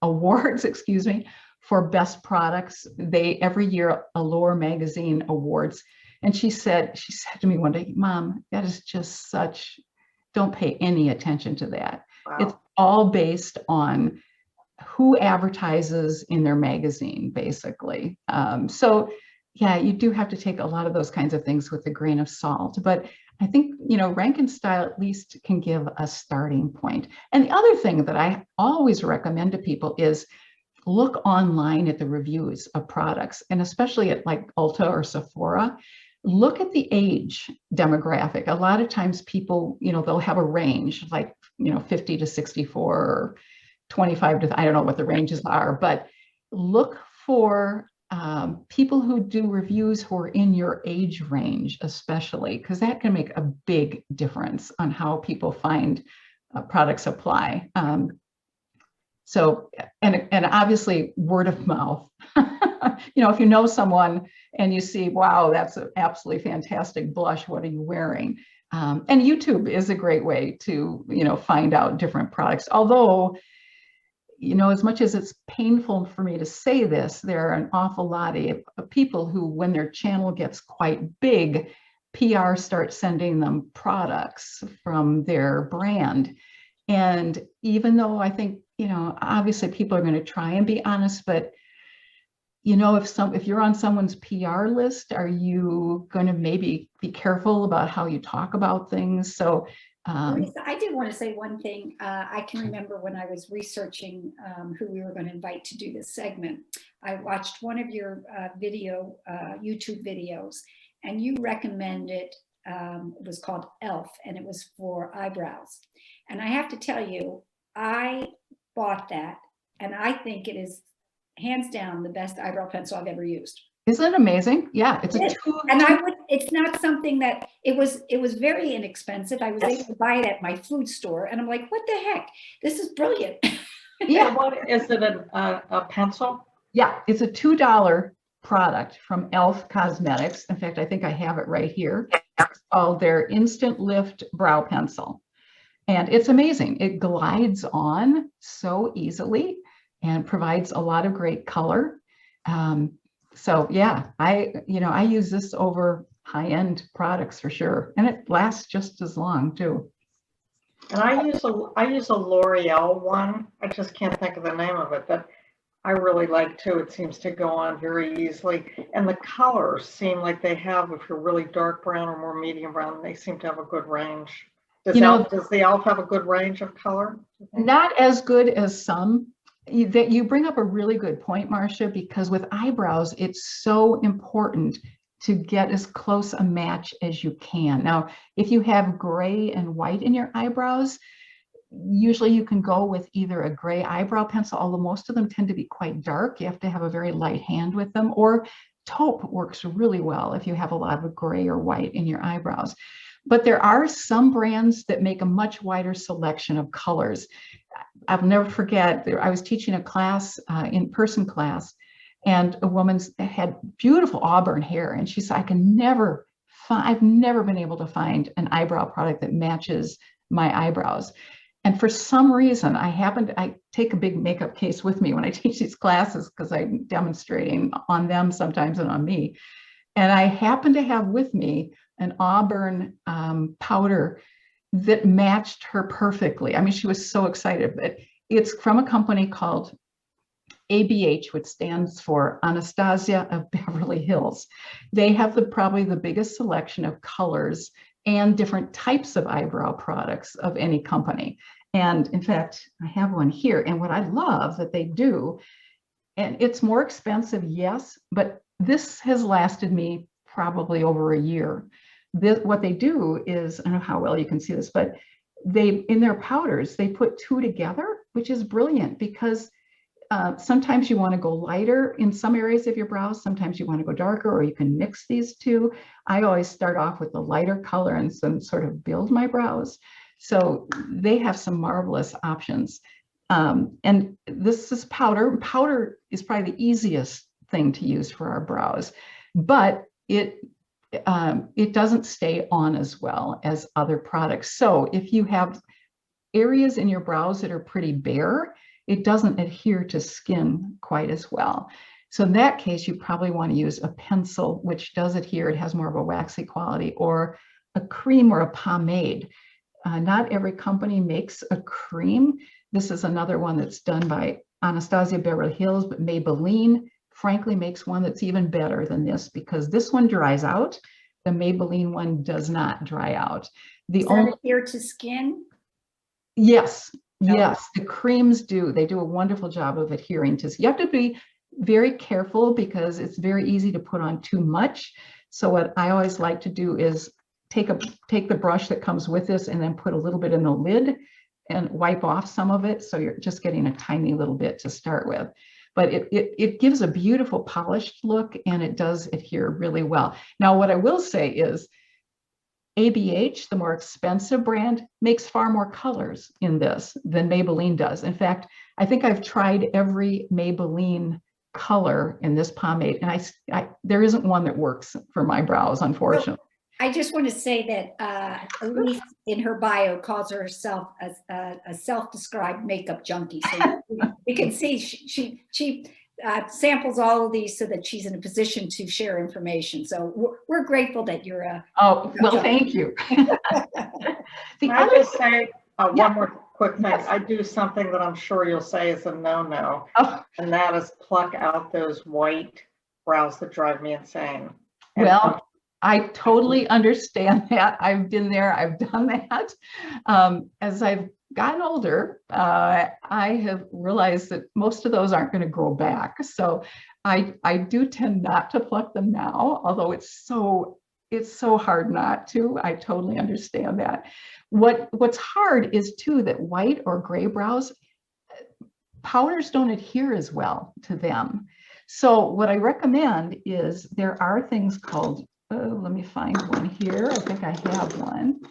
Awards, excuse me, for best products? They every year Allure magazine awards. And she said to me one day, Mom, that is just don't pay any attention to that. Wow. It's all based on who advertises in their magazine, basically. So yeah, you do have to take a lot of those kinds of things with a grain of salt. But I think, rank and style at least can give a starting point. And the other thing that I always recommend to people is look online at the reviews of products, and especially at like Ulta or Sephora. Look at the age demographic. A lot of times people, they'll have a range like, 50 to 64 or 25 to, I don't know what the ranges are, but look for people who do reviews who are in your age range, especially, because that can make a big difference on how people find products apply. So, and obviously word of mouth. If you know someone and you see, wow, that's an absolutely fantastic blush, what are you wearing? And YouTube is a great way to, find out different products. Although, as much as it's painful for me to say this, there are an awful lot of people who, when their channel gets quite big, PR starts sending them products from their brand. And even though I think, obviously people are going to try and be honest, but if you're on someone's PR list, are you going to maybe be careful about how you talk about things? So I did want to say one thing. I can remember when I was researching who we were going to invite to do this segment, I watched one of your YouTube videos, and you recommended, it was called ELF, and it was for eyebrows. And I have to tell you, I bought that, and I think it is hands down the best eyebrow pencil I've ever used. Isn't it amazing? Yeah, it's it's not something that it was very inexpensive. I was able to buy it at my food store, and I'm like, what the heck? This is brilliant. Yeah. What is it, a pencil? Yeah, it's a $2 product from ELF Cosmetics. In fact, I think I have it right here. It's called their Instant Lift Brow Pencil. And it's amazing. It glides on so easily and provides a lot of great color. So yeah, I use this over high-end products for sure. And it lasts just as long too. And I use a L'Oreal one. I just can't think of the name of it, but I really like too. It seems to go on very easily. And the colors seem like they have, if you're really dark brown or more medium brown, they seem to have a good range. Does the ELF have a good range of color? Not as good as some. That you bring up a really good point, Marcia, because with eyebrows, it's so important to get as close a match as you can. Now, if you have gray and white in your eyebrows, usually you can go with either a gray eyebrow pencil, although most of them tend to be quite dark. You have to have a very light hand with them, or taupe works really well if you have a lot of gray or white in your eyebrows. But there are some brands that make a much wider selection of colors. I'll never forget, I was teaching a class, in-person class, and a woman had beautiful auburn hair, and she said, I've never been able to find an eyebrow product that matches my eyebrows. And for some reason, I take a big makeup case with me when I teach these classes because I'm demonstrating on them sometimes and on me. And I happen to have with me an auburn powder that matched her perfectly. I mean, she was so excited. But it's from a company called ABH, which stands for Anastasia of Beverly Hills. They have probably the biggest selection of colors and different types of eyebrow products of any company. And in fact, I have one here. And what I love that they do, and it's more expensive, yes, but this has lasted me probably over a year. What they do is, I don't know how well you can see this, but in their powders, they put two together, which is brilliant because sometimes you want to go lighter in some areas of your brows. Sometimes you want to go darker, or you can mix these two. I always start off with the lighter color and some sort of build my brows. So they have some marvelous options. And this is powder. Powder is probably the easiest thing to use for our brows, but it doesn't stay on as well as other products. So if you have areas in your brows that are pretty bare, it doesn't adhere to skin quite as well. So in that case, you probably want to use a pencil, which does adhere. It has more of a waxy quality, or a cream or a pomade. Not every company makes a cream. This is another one that's done by Anastasia Beverly Hills, but Maybelline frankly makes one that's even better than this, because this one dries out. The Maybelline one does not dry out. Does that adhere to skin? Yes, yes, the creams do. They do a wonderful job of adhering to. You have to be very careful because it's very easy to put on too much. So what I always like to do is take the brush that comes with this and then put a little bit in the lid and wipe off some of it. So you're just getting a tiny little bit to start with. But it gives a beautiful polished look, and it does adhere really well. Now, what I will say is ABH, the more expensive brand, makes far more colors in this than Maybelline does. In fact, I think I've tried every Maybelline color in this pomade, and there isn't one that works for my brows, unfortunately. I just want to say that Elise in her bio calls herself a self-described makeup junkie. So you can see she samples all of these so that she's in a position to share information. So we're grateful that you're a. Oh, well, thank you. Can I just say one more quick thing? Yes. I do something that I'm sure you'll say is a no-no, and that is pluck out those white brows that drive me insane. And I totally understand that. I've been there. I've done that. As I've gotten older, I have realized that most of those aren't going to grow back. So I do tend not to pluck them now, although it's so hard not to. I totally understand that. What's hard is too that white or gray brows, powders don't adhere as well to them. So what I recommend is there are things called, let me find one here. I think I have one.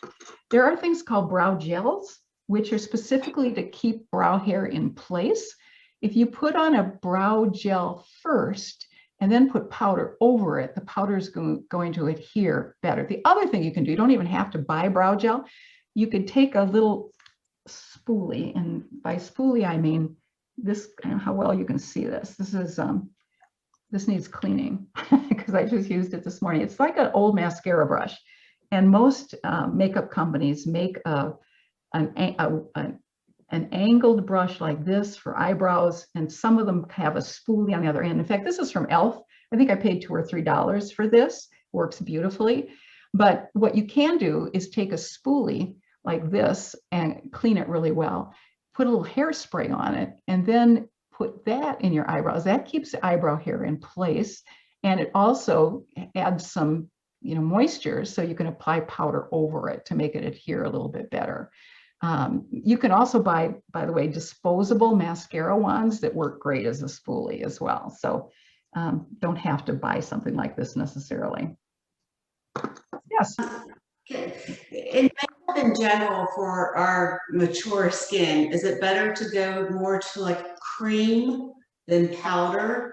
There are things called brow gels, which are specifically to keep brow hair in place. If you put on a brow gel first and then put powder over it, the powder is going to adhere better. The other thing you can do, you don't even have to buy brow gel. You could take a little spoolie, and by spoolie, I mean this, I don't know how well you can see this. This needs cleaning because I just used it this morning. It's like an old mascara brush, and most makeup companies make an angled brush like this for eyebrows, and some of them have a spoolie on the other end. In fact, this is from e.l.f. I think I paid $2 or $3 for this. Works beautifully. But what you can do is take a spoolie like this and clean it really well. Put a little hairspray on it, and then put that in your eyebrows. That keeps the eyebrow hair in place, and it also adds some, moisture, so you can apply powder over it to make it adhere a little bit better. You can also buy, by the way, disposable mascara wands that work great as a spoolie as well. So don't have to buy something like this necessarily. Yes. In makeup in general, for our mature skin, is it better to go more to like cream than powder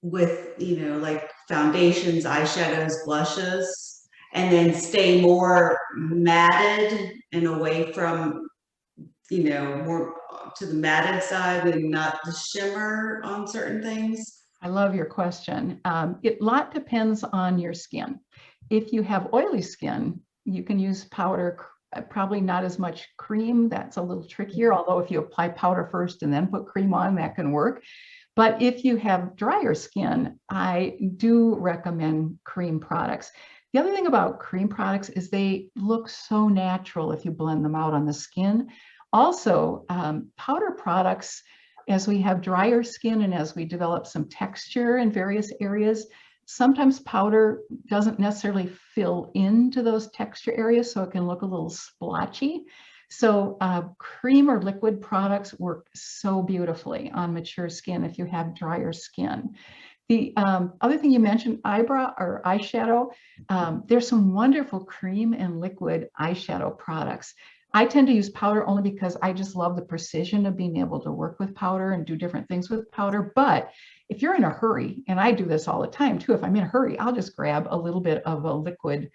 with, like foundations, eyeshadows, blushes, and then stay more matted and away from, more to the matted side and not the shimmer on certain things? I love your question. A lot depends on your skin. If you have oily skin, you can use powder, probably not as much cream. That's a little trickier, although if you apply powder first and then put cream on, that can work. But if you have drier skin, I do recommend cream products. The other thing about cream products is they look so natural if you blend them out on the skin. Also, powder products, as we have drier skin and as we develop some texture in various areas, sometimes powder doesn't necessarily fill into those texture areas, so it can look a little splotchy. So cream or liquid products work so beautifully on mature skin if you have drier skin. The other thing you mentioned, eyebrow or eyeshadow, there's some wonderful cream and liquid eyeshadow products. I tend to use powder only because I just love the precision of being able to work with powder and do different things with powder. But if you're in a hurry, and I do this all the time too, if I'm in a hurry, I'll just grab a little bit of a liquid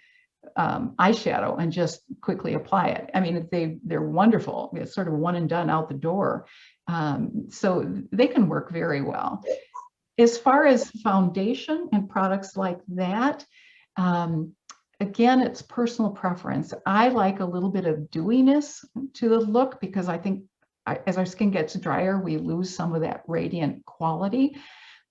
eyeshadow and just quickly apply it. I mean, they're wonderful. It's sort of one and done out the door. So they can work very well. As far as foundation and products like that, again, it's personal preference. I like a little bit of dewiness to the look because I think as our skin gets drier, we lose some of that radiant quality.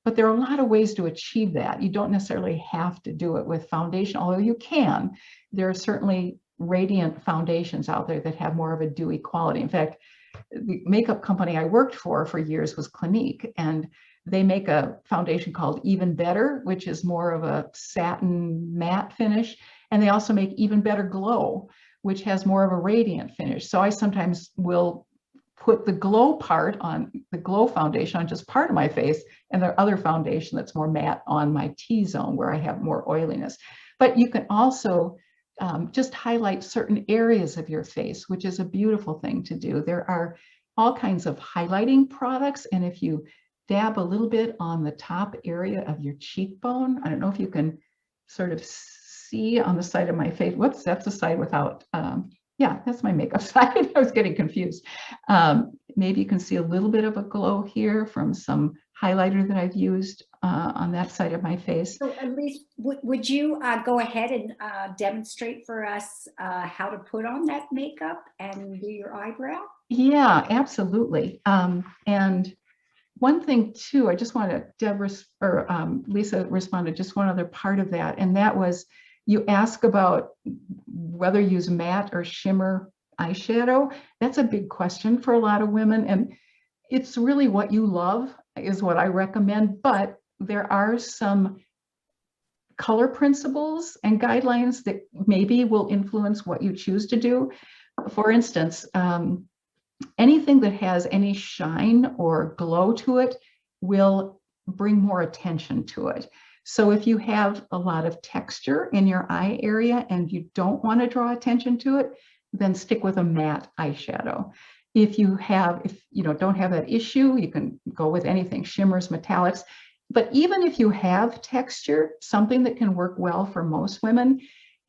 But there are a lot of ways to achieve that. You don't necessarily have to do it with foundation, although you can. There are certainly radiant foundations out there that have more of a dewy quality. In fact, the makeup company I worked for years was Clinique, and they make a foundation called Even Better, which is more of a satin matte finish. And they also make Even Better Glow, which has more of a radiant finish. So I sometimes will put the glow part on the glow foundation on just part of my face, and the other foundation that's more matte on my T-zone where I have more oiliness. But you can also just highlight certain areas of your face, which is a beautiful thing to do. There are all kinds of highlighting products, and if you dab a little bit on the top area of your cheekbone, I don't know if you can sort of see on the side of my face. Whoops, that's the side without, yeah, that's my makeup side. I was getting confused. Maybe you can see a little bit of a glow here from some highlighter that I've used on that side of my face. So Elise, would you go ahead and demonstrate for us how to put on that makeup and do your eyebrow? Yeah, absolutely. And one thing too, I just want to, Lisa responded just one other part of that, and that was you ask about whether you use matte or shimmer eyeshadow. That's a big question for a lot of women, and it's really what you love is what I recommend, but there are some color principles and guidelines that maybe will influence what you choose to do. For instance, anything that has any shine or glow to it will bring more attention to it. So if you have a lot of texture in your eye area and you don't want to draw attention to it, then stick with a matte eyeshadow. If you don't have that issue, you can go with anything, shimmers, metallics. But even if you have texture, something that can work well for most women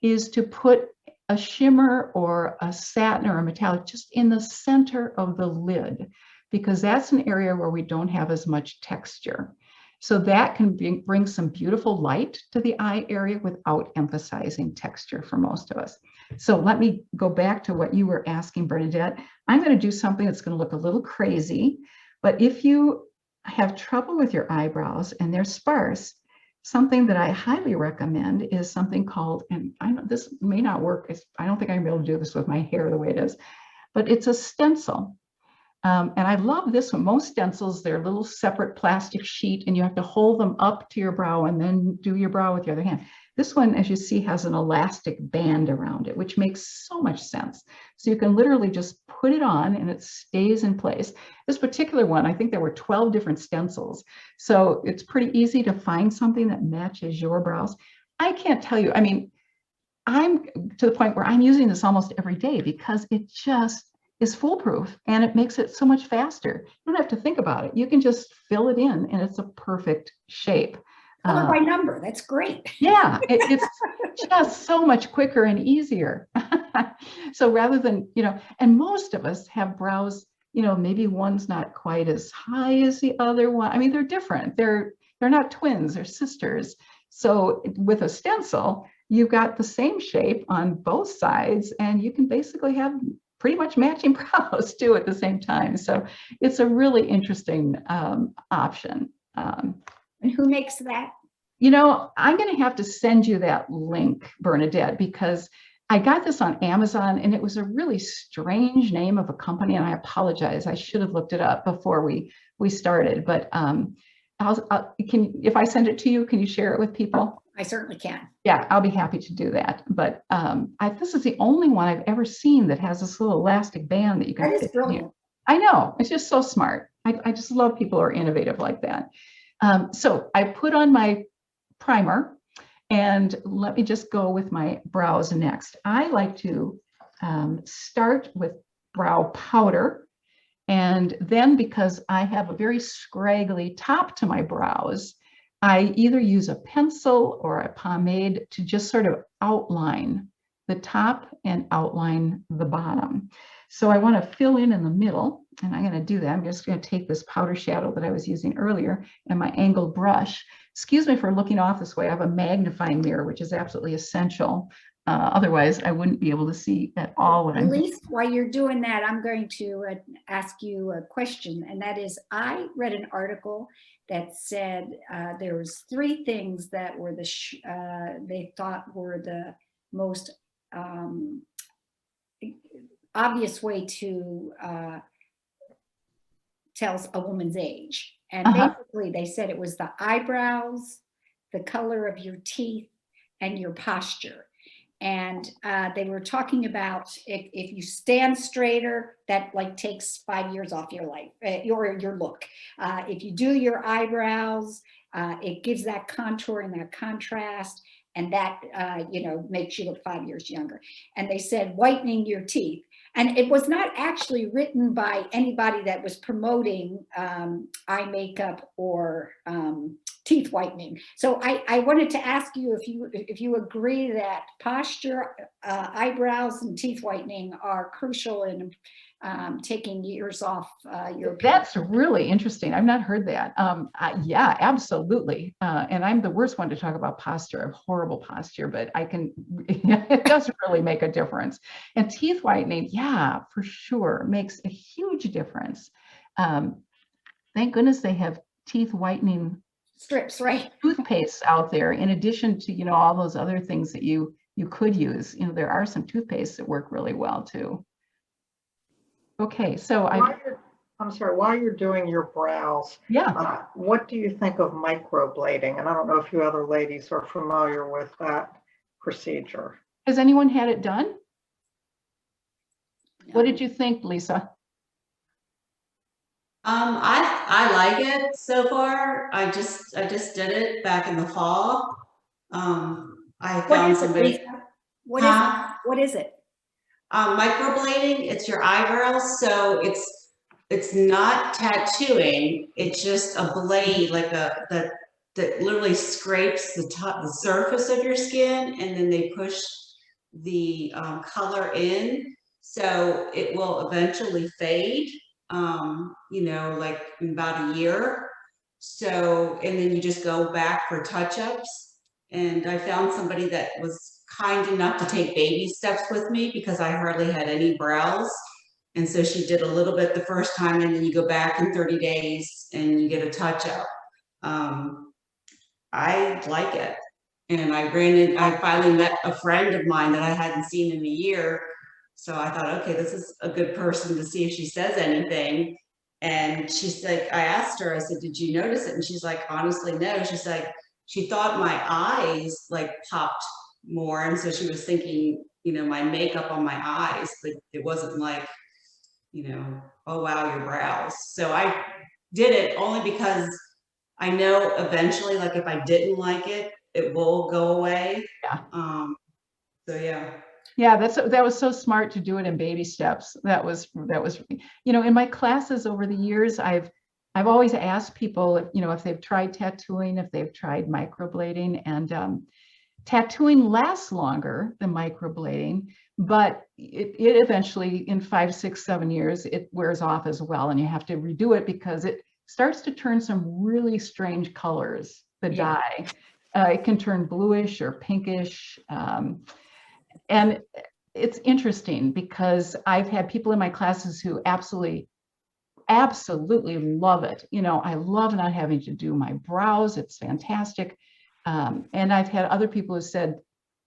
is to put a shimmer or a satin or a metallic just in the center of the lid, because that's an area where we don't have as much texture. So that can bring some beautiful light to the eye area without emphasizing texture for most of us. So let me go back to what you were asking, Bernadette. I'm going to do something that's going to look a little crazy, but if you have trouble with your eyebrows and they're sparse, something that I highly recommend is something called, and I know this may not work, I don't think I'm able to do this with my hair the way it is, but it's a stencil. And I love this one. Most stencils, they're a little separate plastic sheet and you have to hold them up to your brow and then do your brow with your other hand. This one, as you see, has an elastic band around it, which makes so much sense. So you can literally just put it on and it stays in place. This particular one, I think there were 12 different stencils. So it's pretty easy to find something that matches your brows. I can't tell you, I mean, I'm to the point where I'm using this almost every day because it just is foolproof and it makes it so much faster. You don't have to think about it. You can just fill it in and it's a perfect shape. Color by number, that's great. Yeah, it's just so much quicker and easier. So rather than, and most of us have brows, maybe one's not quite as high as the other one. I mean, they're different. They're not twins, they're sisters. So with a stencil, you've got the same shape on both sides and you can basically have pretty much matching brows too at the same time. So it's a really interesting option. And who makes that? I'm going to have to send you that link, Bernadette, because I got this on Amazon and it was a really strange name of a company. And I apologize. I should have looked it up before we started. But if I send it to you, can you share it with people? I certainly can. Yeah, I'll be happy to do that. But this is the only one I've ever seen that has this little elastic band that you can That is fit in here. brilliant. I know, it's just so smart. I just love people who are innovative like that. So I put on my primer, and let me just go with my brows next. I like to start with brow powder. And then, because I have a very scraggly top to my brows, I either use a pencil or a pomade to just sort of outline the top and outline the bottom. So I want to fill in the middle, and I'm going to do that. I'm just going to take this powder shadow that I was using earlier and my angled brush. Excuse me for looking off this way. I have a magnifying mirror, which is absolutely essential. Otherwise, I wouldn't be able to see at all what I'm doing. Elise, while you're doing that, I'm going to ask you a question, and that is, I read an article that said there was 3 things that were they thought were the most obvious way to tell a woman's age. And basically they said it was the eyebrows, the color of your teeth, and your posture. And they were talking about if you stand straighter, that like takes 5 years off your life, your look. If you do your eyebrows, it gives that contour and that contrast, and that makes you look 5 years younger. And they said whitening your teeth. And it was not actually written by anybody that was promoting eye makeup or teeth whitening. So I wanted to ask you if you agree that posture, eyebrows, and teeth whitening are crucial in taking years off your appearance. That's really interesting. I've not heard that. Yeah, absolutely. And I'm the worst one to talk about posture. I have horrible posture, but it does really make a difference. And teeth whitening, yeah, for sure, makes a huge difference. Thank goodness they have teeth whitening Strips, right? toothpastes out there, in addition to, all those other things that you could use. There are some toothpastes that work really well too. Okay, so I'm sorry, while you're doing your brows, yeah. What do you think of microblading? And I don't know if you other ladies are familiar with that procedure. Has anyone had it done? No. What did you think, Lisa? I like it so far. I just did it back in the fall. I found somebody. What is it? What is it? Microblading, it's your eyebrows, so it's not tattooing. It's just a blade, like that literally scrapes the surface of your skin, and then they push the color in, so it will eventually fade. Like in about a year. So, and then you just go back for touch-ups. And I found somebody that was kind enough to take baby steps with me because I hardly had any brows. And so she did a little bit the first time, and then you go back in 30 days and you get a touch-up. I like it. And I finally met a friend of mine that I hadn't seen in a year. So I thought, okay, this is a good person to see if she says anything. And she's like, I asked her, I said, did you notice it? And she's like, honestly, no. She's like, she thought my eyes like popped more. And so she was thinking, my makeup on my eyes, but it wasn't like, oh, wow, your brows. So I did it only because I know eventually, like if I didn't like it, it will go away. Yeah. So yeah. Yeah, that was so smart to do it in baby steps. That was, in my classes over the years, I've always asked people if they've tried tattooing, if they've tried microblading, and tattooing lasts longer than microblading, but it eventually, in 5, 6, 7 years, it wears off as well, and you have to redo it because it starts to turn some really strange colors, the dye. It can turn bluish or pinkish. And it's interesting because I've had people in my classes who absolutely love it. I love not having to do my brows. It's fantastic. And I've had other people who said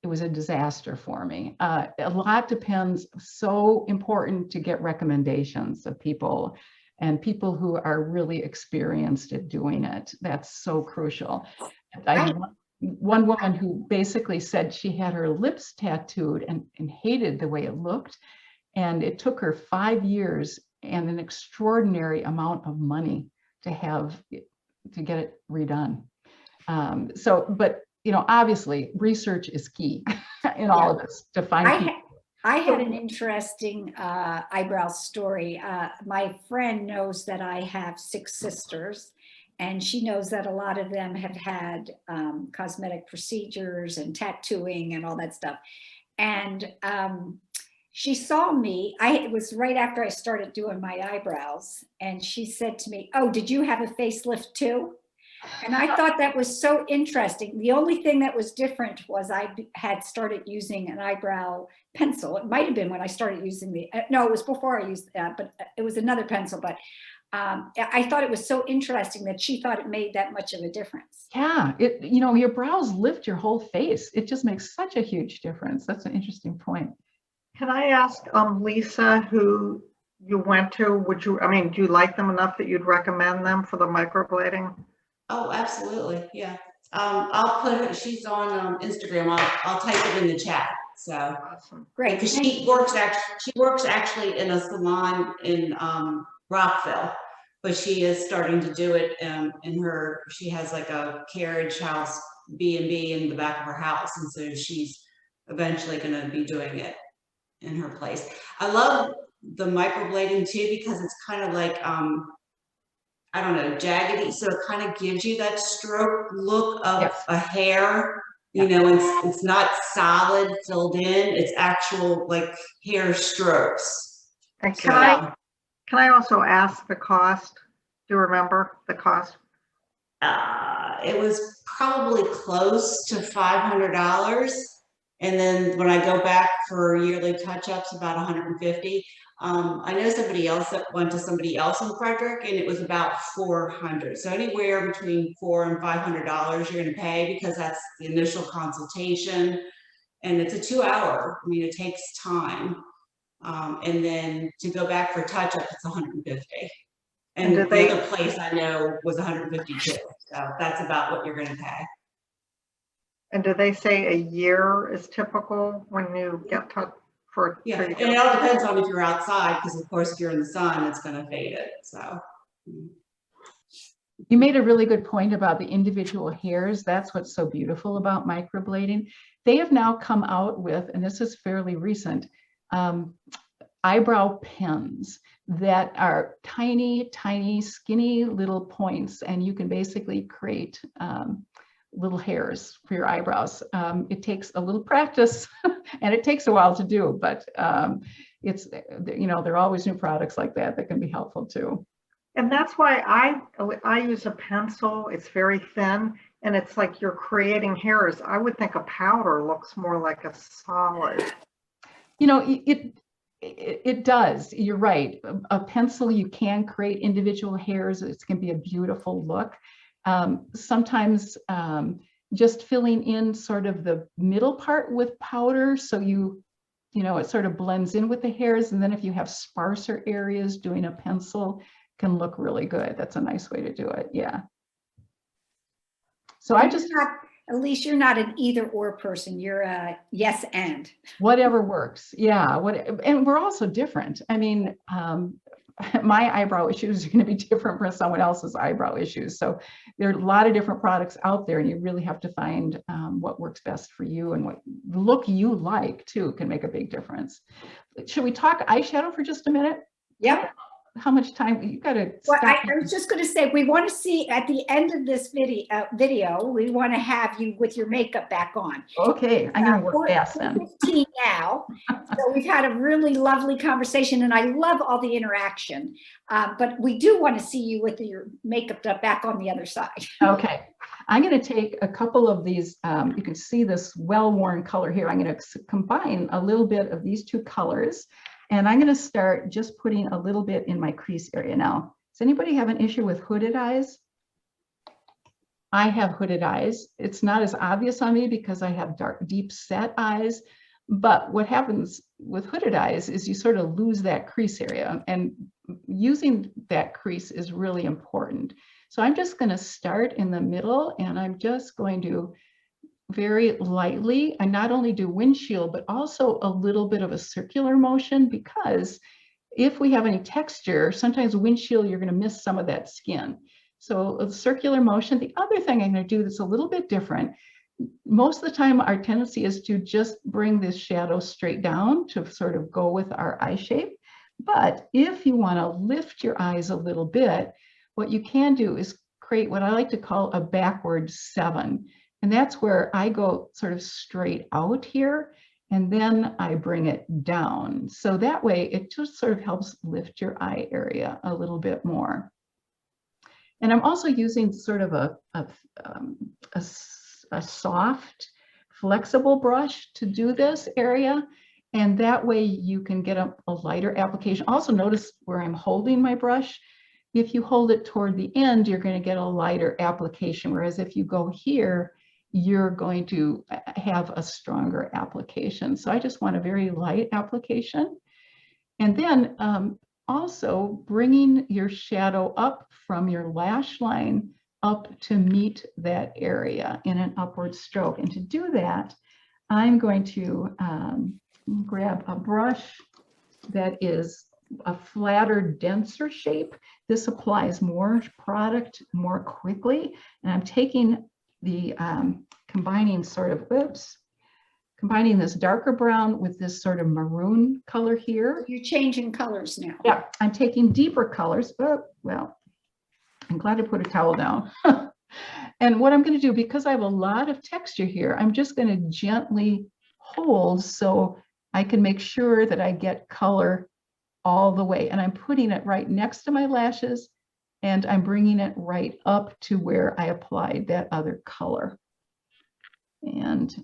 it was a disaster for me. A lot depends. So important to get recommendations of people, and people who are really experienced at doing it. That's so crucial. one woman who basically said she had her lips tattooed and hated the way it looked. And it took her 5 years and an extraordinary amount of money to get it redone. But obviously research is key in all of this to find people. I had an interesting eyebrow story. My friend knows that I have 6 sisters, and she knows that a lot of them have had cosmetic procedures and tattooing and all that stuff. And she saw me, it was right after I started doing my eyebrows, and she said to me, "Oh, did you have a facelift too?" And I thought that was so interesting. The only thing that was different was I had started using an eyebrow pencil. It might have been when I started using no, it was before I used that, but it was another pencil. But I thought it was so interesting that she thought it made that much of a difference. Yeah, your brows lift your whole face. It just makes such a huge difference. That's an interesting point. Can I ask Lisa, who you went to, do you like them enough that you'd recommend them for the microblading? Oh, absolutely. Yeah. I'll put her, she's on Instagram. I'll type it in the chat. So Awesome. Great. because she works actually in a salon in Rockville, but she is starting to do it she has like a carriage house B&B in the back of her house. And so she's eventually going to be doing it in her place. I love the microblading too, because it's kind of like, I don't know, jaggedy. So it kind of gives you that stroke look of a hair, it's not solid filled in, it's actual like hair strokes. And can I also ask the cost? Do you remember the cost? It was probably close to $500. And then when I go back for yearly touch-ups, about $150. I know somebody else that went to somebody else in Frederick, and it was about $400. So anywhere between $400 and $500 you're going to pay, because that's the initial consultation, and it's a 2-hour. I mean, it takes time. And then to go back for touch-up, it's $150. And the other place I know was $150 too. So that's about what you're going to pay. And do they say a year is typical when you get for? Yeah, and it all depends on if you're outside, because of course if you're in the sun, it's going to fade it. So you made a really good point about the individual hairs. That's what's so beautiful about microblading. They have now come out with, and this is fairly recent, eyebrow pens that are tiny, tiny, skinny little points, and you can basically create little hairs for your eyebrows. It takes a little practice and it takes a while to do, but it's, there are always new products like that can be helpful too. And that's why I use a pencil. It's very thin, and it's like you're creating hairs. I would think a powder looks more like a solid. It does. You're right. A pencil, you can create individual hairs. It can be a beautiful look. Sometimes just filling in sort of the middle part with powder, so it sort of blends in with the hairs. And then if you have sparser areas, doing a pencil can look really good. That's a nice way to do it. Yeah. So Elise, you're not an either or person. You're a yes and. Whatever works. Yeah. And we're also different. I mean, my eyebrow issues are going to be different from someone else's eyebrow issues. So there are a lot of different products out there, and you really have to find what works best for you, and what look you like too can make a big difference. Should we talk eyeshadow for just a minute? Yep. How much time you got to? Well, I was just going to say, we want to see at the end of this video, we want to have you with your makeup back on. Okay, I'm going to work fast then. 15 now. So we've had a really lovely conversation, and I love all the interaction. But we do want to see you with your makeup back on the other side. Okay, I'm going to take a couple of these. You can see this well-worn color here. I'm going to combine a little bit of these two colors. And I'm going to start just putting a little bit in my crease area. Now, does anybody have an issue with hooded eyes? I have hooded eyes. It's not as obvious on me because I have dark, deep set eyes. But what happens with hooded eyes is you sort of lose that crease area. And using that crease is really important. So I'm just going to start in the middle, and I'm just going to very lightly. I not only do windshield, but also a little bit of a circular motion, because if we have any texture, sometimes windshield, you're going to miss some of that skin. So a circular motion. The other thing I'm going to do that's a little bit different, most of the time our tendency is to just bring this shadow straight down to sort of go with our eye shape. But if you want to lift your eyes a little bit, what you can do is create what I like to call a backward 7. And that's where I go sort of straight out here, and then I bring it down. So that way it just sort of helps lift your eye area a little bit more. And I'm also using sort of a soft, flexible brush to do this area. And that way you can get a lighter application. Also notice where I'm holding my brush. If you hold it toward the end, you're going to get a lighter application. Whereas if you go here, you're going to have a stronger application. So I just want a very light application. And then also bringing your shadow up from your lash line up to meet that area in an upward stroke. And to do that, I'm going to grab a brush that is a flatter, denser shape. This applies more product more quickly. And I'm taking the combining this darker brown with this sort of maroon color here. You're changing colors now. Yeah, I'm taking deeper colors. Oh, well, I'm glad I put a towel down. And what I'm going to do, because I have a lot of texture here, I'm just going to gently hold so I can make sure that I get color all the way. And I'm putting it right next to my lashes, and I'm bringing it right up to where I applied that other color. And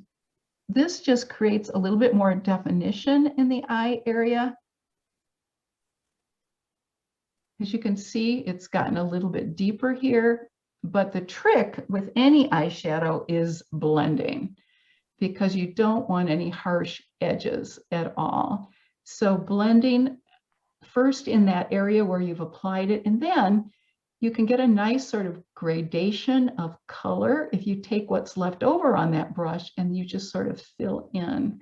this just creates a little bit more definition in the eye area. As you can see, it's gotten a little bit deeper here, but the trick with any eyeshadow is blending, because you don't want any harsh edges at all. So blending first in that area where you've applied it, and then you can get a nice sort of gradation of color if you take what's left over on that brush and you just sort of fill in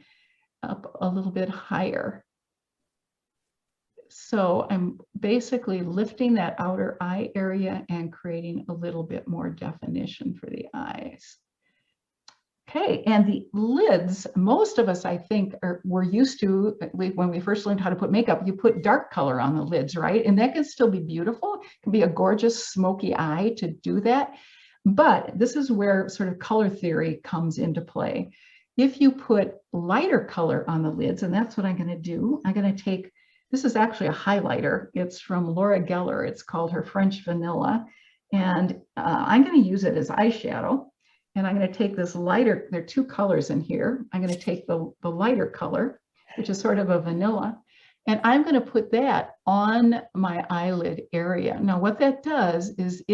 up a little bit higher. So I'm basically lifting that outer eye area and creating a little bit more definition for the eyes. Okay, and the lids, most of us, I think, we're used to, when we first learned how to put makeup, you put dark color on the lids, right? And that can still be beautiful. It can be a gorgeous smoky eye to do that. But this is where sort of color theory comes into play. If you put lighter color on the lids, and that's what I'm going to do, I'm going to take, this is actually a highlighter. It's from Laura Geller. It's called her French Vanilla. And I'm going to use it as eyeshadow. And I'm going to take this lighter, there are two colors in here. I'm going to take the lighter color, which is sort of a vanilla, and I'm going to put that on my eyelid area. Now, what that does is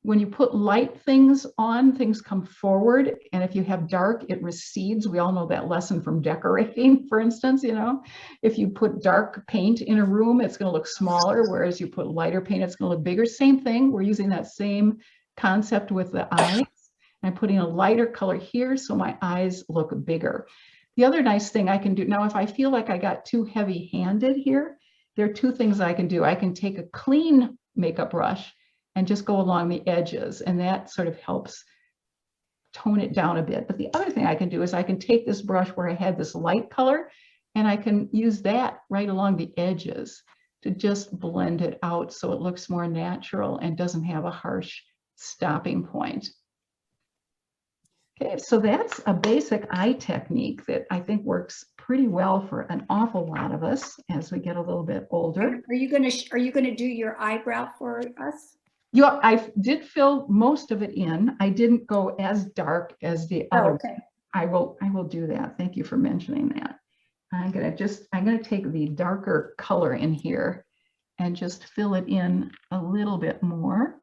when you put light things on, things come forward. And if you have dark, it recedes. We all know that lesson from decorating, for instance, you know, if you put dark paint in a room, it's going to look smaller, whereas you put lighter paint, it's going to look bigger. Same thing. We're using that same concept with the eyes. I'm putting a lighter color here so my eyes look bigger. The other nice thing I can do, now if I feel like I got too heavy-handed here, there are two things I can do. I can take a clean makeup brush and just go along the edges, and that sort of helps tone it down a bit. But the other thing I can do is I can take this brush where I had this light color, and I can use that right along the edges to just blend it out so it looks more natural and doesn't have a harsh stopping point. Okay, so that's a basic eye technique that I think works pretty well for an awful lot of us as we get a little bit older. Are you gonna do your eyebrow for us? Yeah, I did fill most of it in. I didn't go as dark as the other. Okay. I will do that. Thank you for mentioning that. I'm gonna take the darker color in here and just fill it in a little bit more.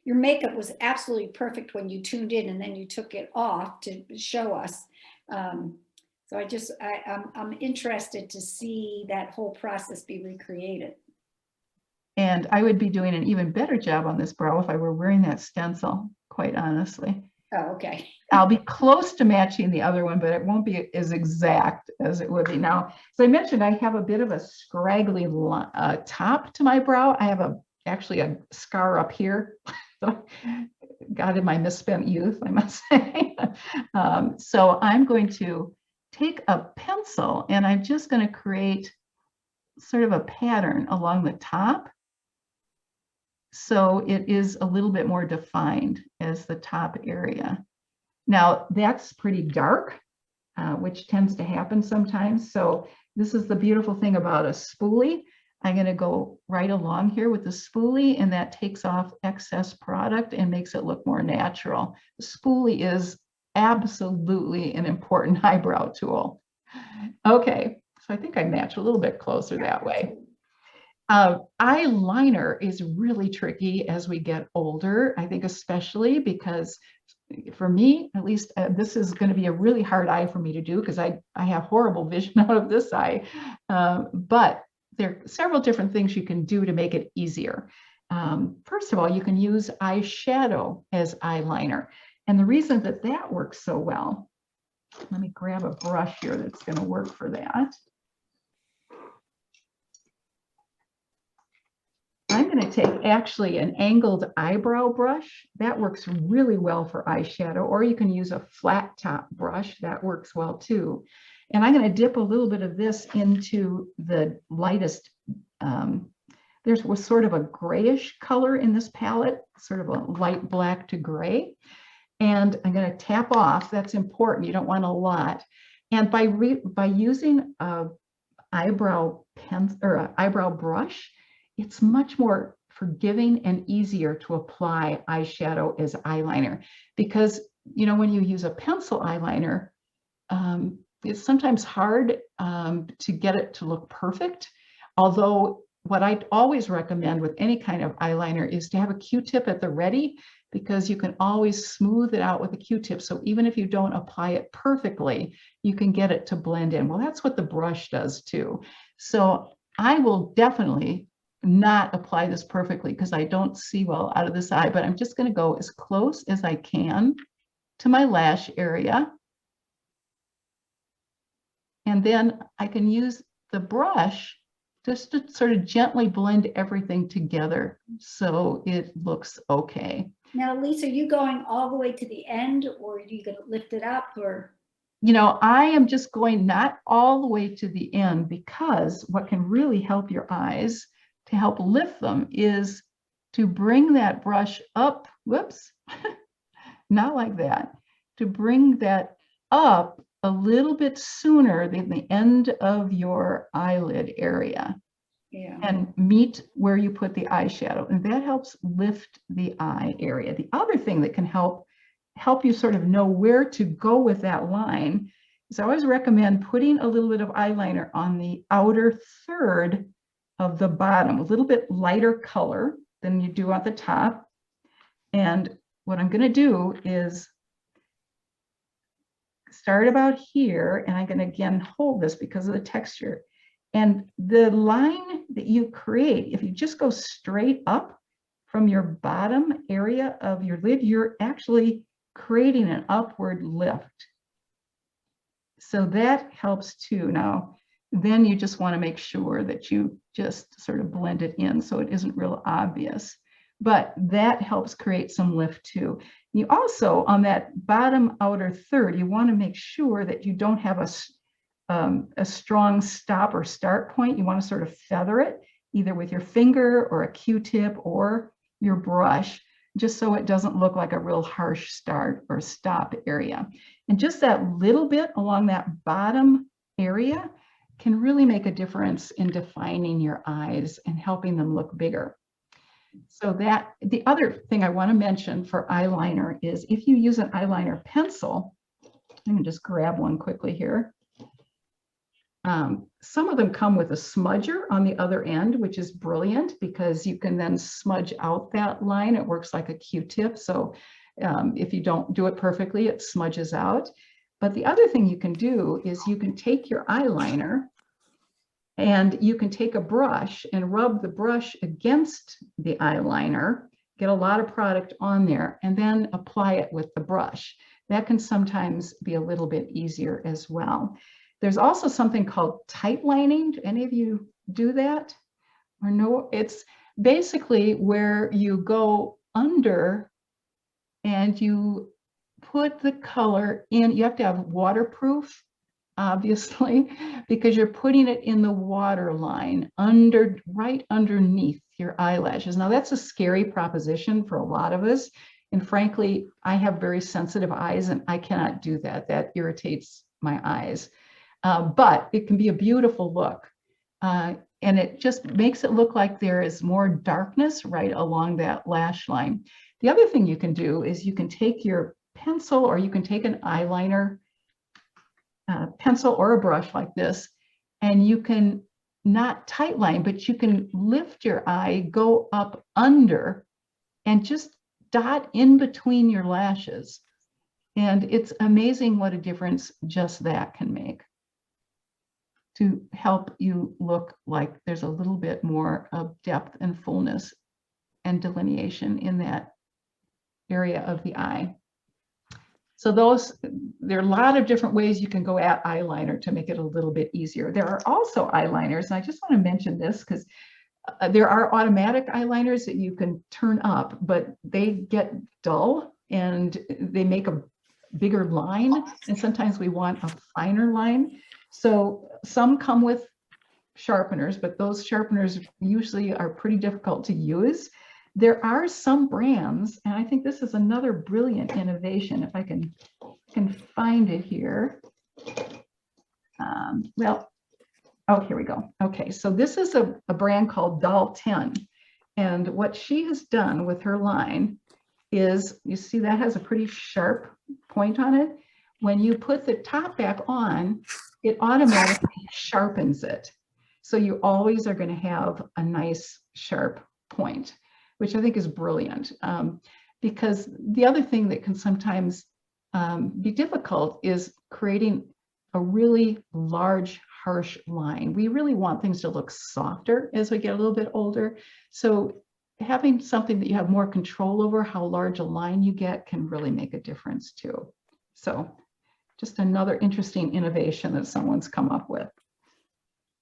Your makeup was absolutely perfect when you tuned in and then you took it off to show us. So I'm interested to see that whole process be recreated. And I would be doing an even better job on this brow if I were wearing that stencil. Of quite honestly. Oh, okay. I'll be close to matching the other one, but it won't be as exact as it would be. Now, as I mentioned, I have a bit of a scraggly top to my brow. I have actually a scar up here. Got in my misspent youth, I must say. So I'm going to take a pencil and I'm just going to create sort of a pattern along the top. So it is a little bit more defined as the top area. Now that's pretty dark, which tends to happen sometimes. So this is the beautiful thing about a spoolie. I'm going to go right along here with the spoolie, and that takes off excess product and makes it look more natural. The spoolie is absolutely an important eyebrow tool. Okay, so I think I match a little bit closer that way. Eyeliner is really tricky as we get older, I think, especially because for me, at least, this is going to be a really hard eye for me to do because I have horrible vision out of this eye. But there are several different things you can do to make it easier. First of all, you can use eyeshadow as eyeliner. And the reason that that works so well, let me grab a brush here that's going to work for that. I'm going to take actually an angled eyebrow brush. That works really well for eyeshadow, or you can use a flat top brush. That works well too. And I'm going to dip a little bit of this into the lightest, there's sort of a grayish color in this palette, sort of a light black to gray. And I'm going to tap off. That's important. You don't want a lot. And by using a eyebrow pen or an eyebrow brush, it's much more forgiving and easier to apply eyeshadow as eyeliner, because, you know, when you use a pencil eyeliner, it's sometimes hard to get it to look perfect. Although what I always recommend with any kind of eyeliner is to have a Q-tip at the ready, because you can always smooth it out with a Q-tip. So even if you don't apply it perfectly, you can get it to blend in. Well, that's what the brush does too. So I will definitely not apply this perfectly because I don't see well out of this eye, but I'm just going to go as close as I can to my lash area. And then I can use the brush just to sort of gently blend everything together so it looks okay. Now, Elise, are you going all the way to the end, or are you going to lift it up, or? You know, I am just going not all the way to the end, because what can really help your eyes to help lift them is to bring that brush up, whoops, not like that, to bring that up a little bit sooner than the end of your eyelid area. Yeah. And meet where you put the eyeshadow, and that helps lift the eye area. The other thing that can help you sort of know where to go with that line is I always recommend putting a little bit of eyeliner on the outer third of the bottom, a little bit lighter color than you do at the top. And what I'm going to do is start about here, and I'm going to again hold this because of the texture. And the line that you create, if you just go straight up from your bottom area of your lid, you're actually creating an upward lift. So that helps too. Now, then you just want to make sure that you just sort of blend it in so it isn't real obvious. But that helps create some lift too. You also, on that bottom outer third, you want to make sure that you don't have a strong stop or start point. You want to sort of feather it either with your finger or a Q-tip or your brush, just so it doesn't look like a real harsh start or stop area. And just that little bit along that bottom area can really make a difference in defining your eyes and helping them look bigger. So that the other thing I want to mention for eyeliner is if you use an eyeliner pencil, let me just grab one quickly here. Some of them come with a smudger on the other end, which is brilliant because you can then smudge out that line. It works like a Q-tip. So if you don't do it perfectly, it smudges out. But the other thing you can do is you can take your eyeliner and you can take a brush and rub the brush against the eyeliner get a lot of product on there, and then apply it with the brush. That can sometimes be a little bit easier as well. There's also something called tight lining. Do any of you do that? Or no? It's basically where you go under and you put the color in. You have to have waterproof, obviously, because you're putting it in the water line right underneath your eyelashes. Now that's a scary proposition for a lot of us. And frankly, I have very sensitive eyes and I cannot do that. That irritates my eyes. But it can be a beautiful look. And it just makes it look like there is more darkness right along that lash line. The other thing you can do is you can take your pencil, or you can take an eyeliner pencil or a brush like this, and you can not tight line, but you can lift your eye, go up under, and just dot in between your lashes. And it's amazing what a difference just that can make to help you look like there's a little bit more of depth and fullness and delineation in that area of the eye. So there are a lot of different ways you can go at eyeliner to make it a little bit easier. There are also eyeliners, and I just want to mention this because there are automatic eyeliners that you can turn up, but they get dull and they make a bigger line, and sometimes we want a finer line. So some come with sharpeners, but those sharpeners usually are pretty difficult to use. There are some brands, and I think this is another brilliant innovation, if I can find it here. Oh, here we go. Okay, so this is a brand called Doll 10. And what she has done with her line is, you see that has a pretty sharp point on it. When you put the top back on, it automatically sharpens it. So you always are going to have a nice sharp point, which I think is brilliant. Because the other thing that can sometimes be difficult is creating a really large, harsh line. We really want things to look softer as we get a little bit older. So having something that you have more control over how large a line you get can really make a difference too. So just another interesting innovation that someone's come up with.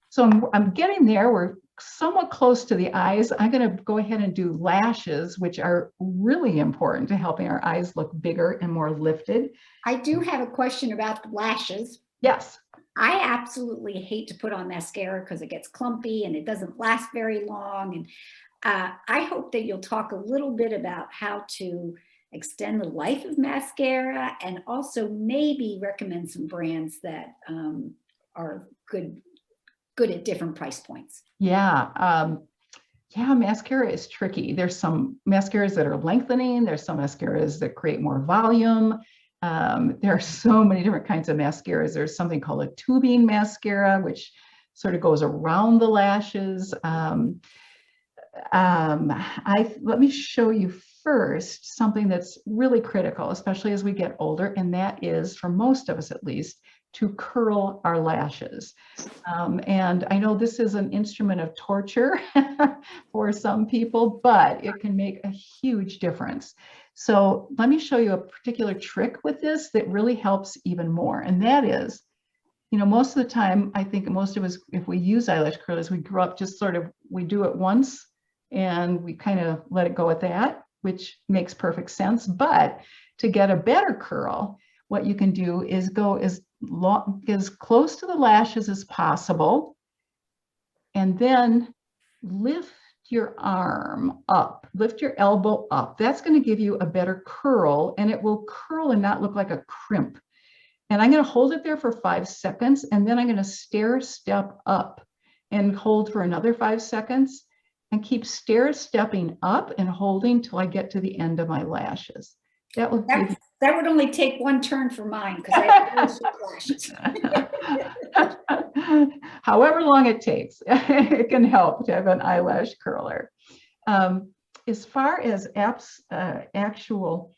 So I'm getting there. We're somewhat close to the eyes. I'm going to go ahead and do lashes, which are really important to helping our eyes look bigger and more lifted. I do have a question about the lashes. Yes. I absolutely hate to put on mascara because it gets clumpy and it doesn't last very long. And I hope that you'll talk a little bit about how to extend the life of mascara, and also maybe recommend some brands that are good at different price points. Yeah. Yeah, mascara is tricky. There's some mascaras that are lengthening. There's some mascaras that create more volume. There are so many different kinds of mascaras. There's something called a tubing mascara, which sort of goes around the lashes. Let me show you first something that's really critical, especially as we get older, and that is, for most of us at least, to curl our lashes. And I know this is an instrument of torture for some people, but it can make a huge difference. So let me show you a particular trick with this that really helps even more. And that is, you know, most of the time, I think most of us, if we use eyelash curlers, we grew up just sort of, we do it once and we kind of let it go at that, which makes perfect sense. But to get a better curl, what you can do is go as close to the lashes as possible, and then lift your arm up, lift your elbow up. That's going to give you a better curl, and it will curl and not look like a crimp. And I'm going to hold it there for 5 seconds, and then I'm going to stair step up and hold for another 5 seconds, and keep stair stepping up and holding till I get to the end of my lashes. That will give you. That would only take one turn for mine because I have lashes. However long it takes, it can help to have an eyelash curler. As far as actual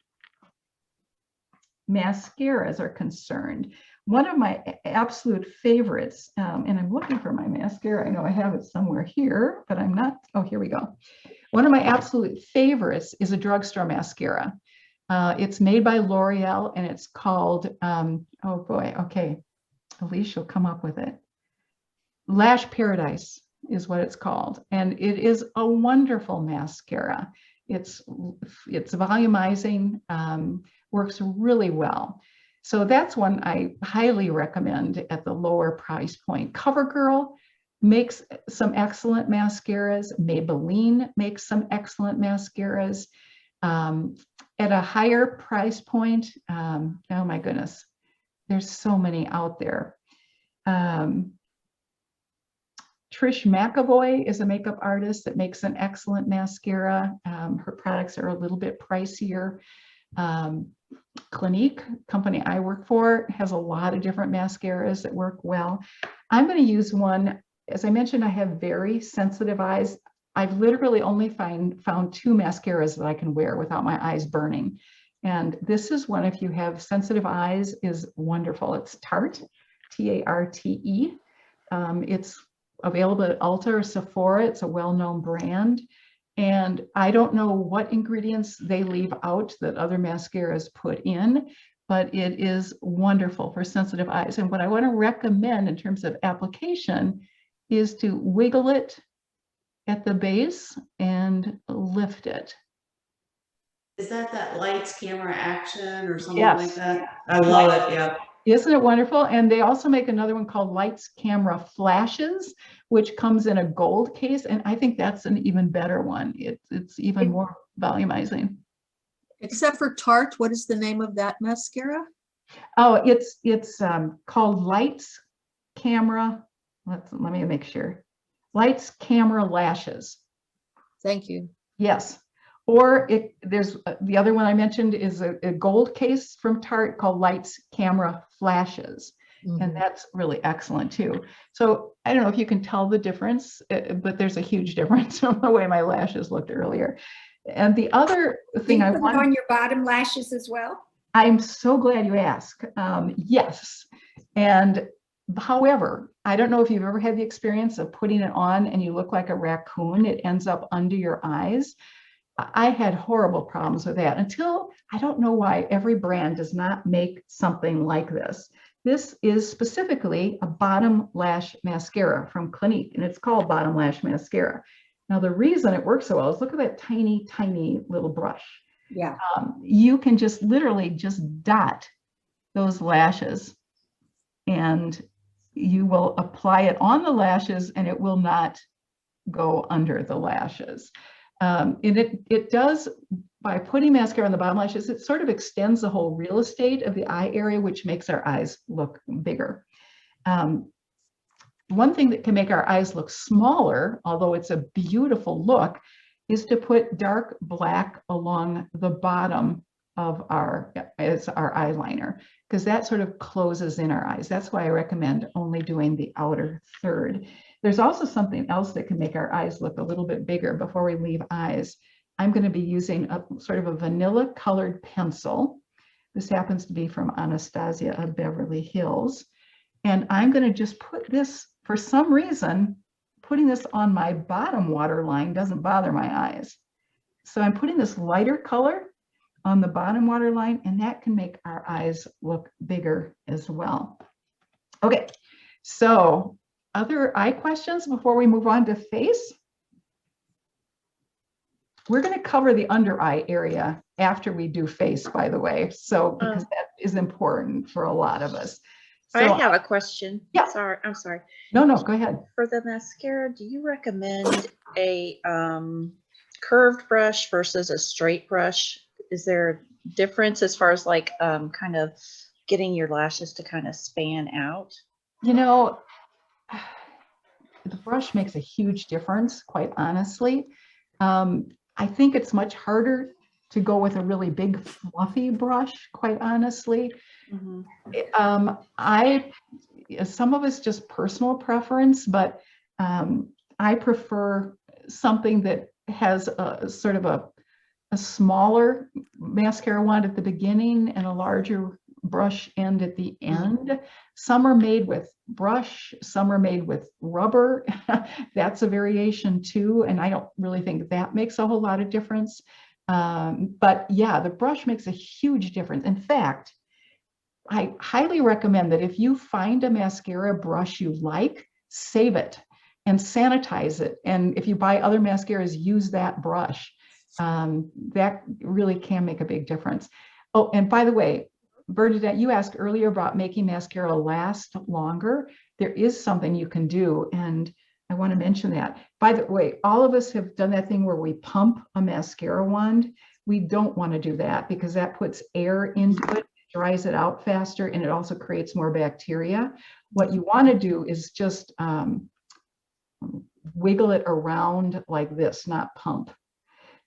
mascaras are concerned, one of my absolute favorites, and I'm looking for my mascara. I know I have it somewhere here, but I'm not. Oh, here we go. One of my absolute favorites is a drugstore mascara. It's made by L'Oreal and it's called, oh boy, okay, Elise, you'll come up with it. Lash Paradise is what it's called. And it is a wonderful mascara. It's volumizing, works really well. So that's one I highly recommend at the lower price point. CoverGirl makes some excellent mascaras. Maybelline makes some excellent mascaras. At a higher price point, oh my goodness, there's so many out there. Trish McAvoy is a makeup artist that makes an excellent mascara. Her products are a little bit pricier. Clinique, company I work for, has a lot of different mascaras that work well. I'm going to use one. As I mentioned, I have very sensitive eyes. I've literally only found 2 mascaras that I can wear without my eyes burning. And this is one, if you have sensitive eyes, is wonderful. It's Tarte, T-A-R-T-E. It's available at Ulta or Sephora. It's a well-known brand. And I don't know what ingredients they leave out that other mascaras put in, but it is wonderful for sensitive eyes. And what I want to recommend in terms of application is to wiggle it at the base and lift it. Is that lights, camera, action or something Yes. like that? I love it, yeah. Isn't it wonderful? And they also make another one called Lights, Camera, Flashes, which comes in a gold case. And I think that's an even better one. It's even more volumizing. Except for Tarte, what is the name of that mascara? Oh, it's called Lights, Camera. Let me make sure. Lights, Camera, Lashes. Thank you. Yes. Or there's the other one I mentioned is a gold case from Tarte called Lights, Camera, Flashes. And that's really excellent too. So I don't know if you can tell the difference, but there's a huge difference from the way my lashes looked earlier. And the other thing I want on your bottom lashes as well. I'm so glad you asked. Yes. And however, I don't know if you've ever had the experience of putting it on and you look like a raccoon. It ends up under your eyes. I had horrible problems with that until I don't know why every brand does not make something like this. This is specifically a bottom lash mascara from Clinique, and it's called Bottom Lash Mascara. Now, the reason it works so well is look at that tiny, tiny little brush. Yeah. You can just literally just dot those lashes and you will apply it on the lashes and it will not go under the lashes. And it does, by putting mascara on the bottom lashes, it sort of extends the whole real estate of the eye area, which makes our eyes look bigger. One thing that can make our eyes look smaller, although it's a beautiful look, is to put dark black along the bottom of our eyeliner, because that sort of closes in our eyes. That's why I recommend only doing the outer third. There's also something else that can make our eyes look a little bit bigger before we leave eyes. I'm going to be using a sort of a vanilla colored pencil. This happens to be from Anastasia of Beverly Hills. And I'm going to just put this, for some reason, putting this on my bottom waterline doesn't bother my eyes. So I'm putting this lighter color on the bottom waterline, and that can make our eyes look bigger as well. Okay, so other eye questions before we move on to face? We're going to cover the under eye area after we do face, by the way, so because that is important for a lot of us. So, I have a question. Yeah. Sorry, I'm sorry. No, go ahead. For the mascara, do you recommend a curved brush versus a straight brush? Is there a difference as far as like kind of getting your lashes to kind of span out? You know, the brush makes a huge difference, quite honestly. I think it's much harder to go with a really big fluffy brush, quite honestly. Some of it's just personal preference, but I prefer something that has a sort of a smaller mascara wand at the beginning and a larger brush end at the end. Some are made with brush, some are made with rubber. That's a variation too, and I don't really think that makes a whole lot of difference. But yeah, the brush makes a huge difference. In fact, I highly recommend that if you find a mascara brush you like, save it and sanitize it. And if you buy other mascaras, use that brush. That really can make a big difference. Oh, and by the way, Bernadette, you asked earlier about making mascara last longer. There is something you can do, and I want to mention that. By the way, all of us have done that thing where we pump a mascara wand. We don't want to do that because that puts air into it, dries it out faster, and it also creates more bacteria. What you want to do is just wiggle it around like this, not pump.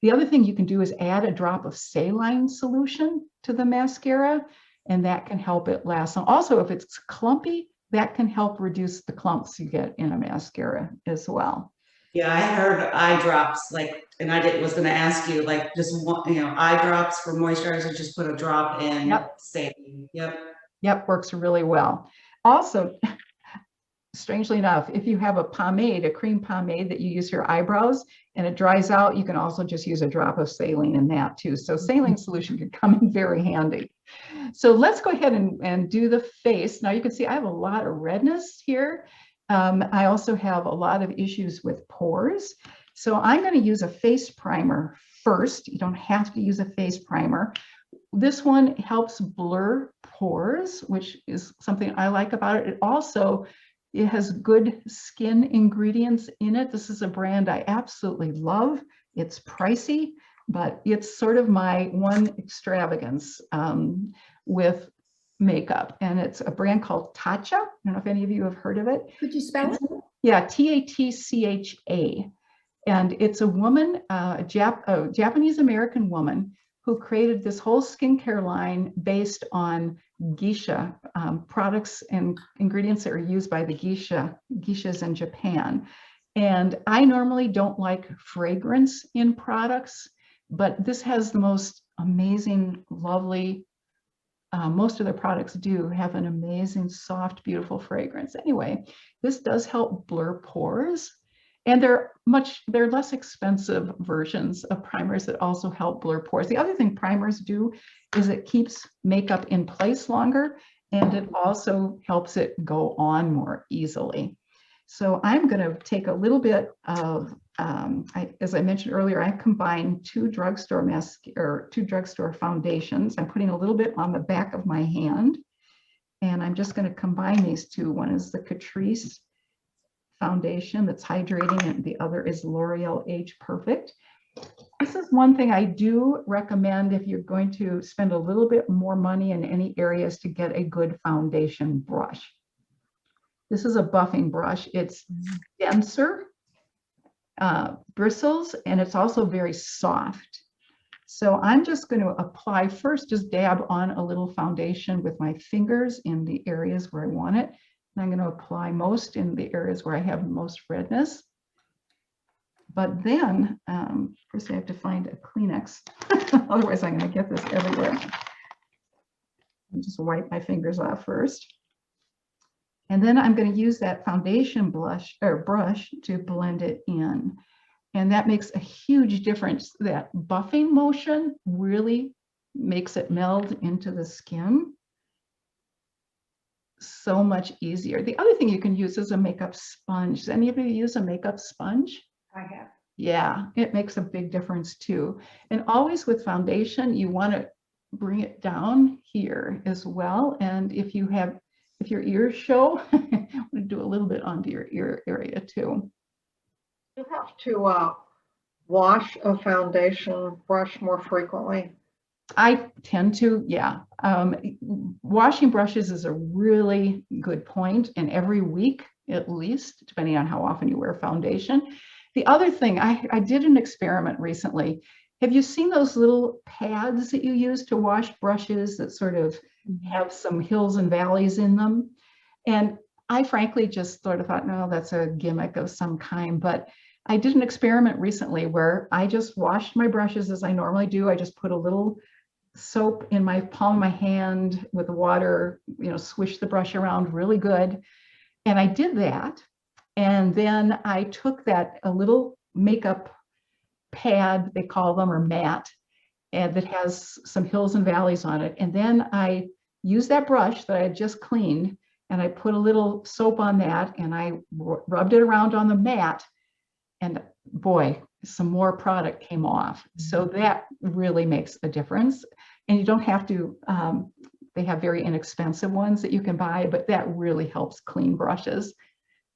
The other thing you can do is add a drop of saline solution to the mascara, and that can help it last. Also, if it's clumpy, that can help reduce the clumps you get in a mascara as well. Yeah, I heard eye drops, like, and was gonna ask you, like, just one, eye drops for moisturizer, just put a drop in. Yep. Saline. Yep. Yep, works really well. Also, strangely enough, if you have a pomade, a cream pomade that you use for your eyebrows and it dries out, you can also just use a drop of saline in that too. So saline solution can come in very handy. So let's go ahead and do the face. Now you can see I have a lot of redness here. I also have a lot of issues with pores. So I'm going to use a face primer first. You don't have to use a face primer. This one helps blur pores, which is something I like about it. It has good skin ingredients in it. This is a brand I absolutely love. It's pricey, but it's sort of my one extravagance with makeup. And it's a brand called Tatcha. I don't know if any of you have heard of it. Could you spell it? Yeah, Tatcha. And it's a woman, a Japanese-American woman who created this whole skincare line based on geisha products and ingredients that are used by the geishas in Japan. And I normally don't like fragrance in products, but this has the most amazing, lovely, most of the products do have an amazing, soft, beautiful fragrance. Anyway, this does help blur pores. And they're less expensive versions of primers that also help blur pores. The other thing primers do is it keeps makeup in place longer, and it also helps it go on more easily. So I'm going to take a little bit of, as I mentioned earlier, I combined two drugstore foundations. I'm putting a little bit on the back of my hand, and I'm just going to combine these two. One is the Catrice foundation that's hydrating, and the other is L'Oreal Age Perfect. This is one thing I do recommend if you're going to spend a little bit more money in any areas to get a good foundation brush. This is a buffing brush. It's denser, bristles, and it's also very soft. So I'm just going to apply first, just dab on a little foundation with my fingers in the areas where I want it. I'm going to apply most in the areas where I have most redness. But then, first I have to find a Kleenex. Otherwise, I'm going to get this everywhere. I'll just wipe my fingers off first. And then I'm going to use that foundation brush to blend it in. And that makes a huge difference. That buffing motion really makes it meld into the skin so much easier. The other thing you can use is a makeup sponge. Does any of you use a makeup sponge? I have. Yeah, it makes a big difference too. And always with foundation, you want to bring it down here as well. And if your ears show, I want to do a little bit onto your ear area too. You have to wash a foundation brush more frequently. I tend to, yeah. Washing brushes is a really good point, and every week at least, depending on how often you wear foundation. The other thing, I did an experiment recently. Have you seen those little pads that you use to wash brushes that sort of have some hills and valleys in them? And I frankly just sort of thought, no, that's a gimmick of some kind. But I did an experiment recently where I just washed my brushes as I normally do. I just put a little soap in my palm of my hand with water, you know, swish the brush around really good. And I did that. And then I took a little makeup pad, they call them, or mat, and that has some hills and valleys on it. And then I used that brush that I had just cleaned, and I put a little soap on that, and I rubbed it around on the mat, and boy, some more product came off. So that really makes a difference. And you don't have to, they have very inexpensive ones that you can buy, but that really helps clean brushes.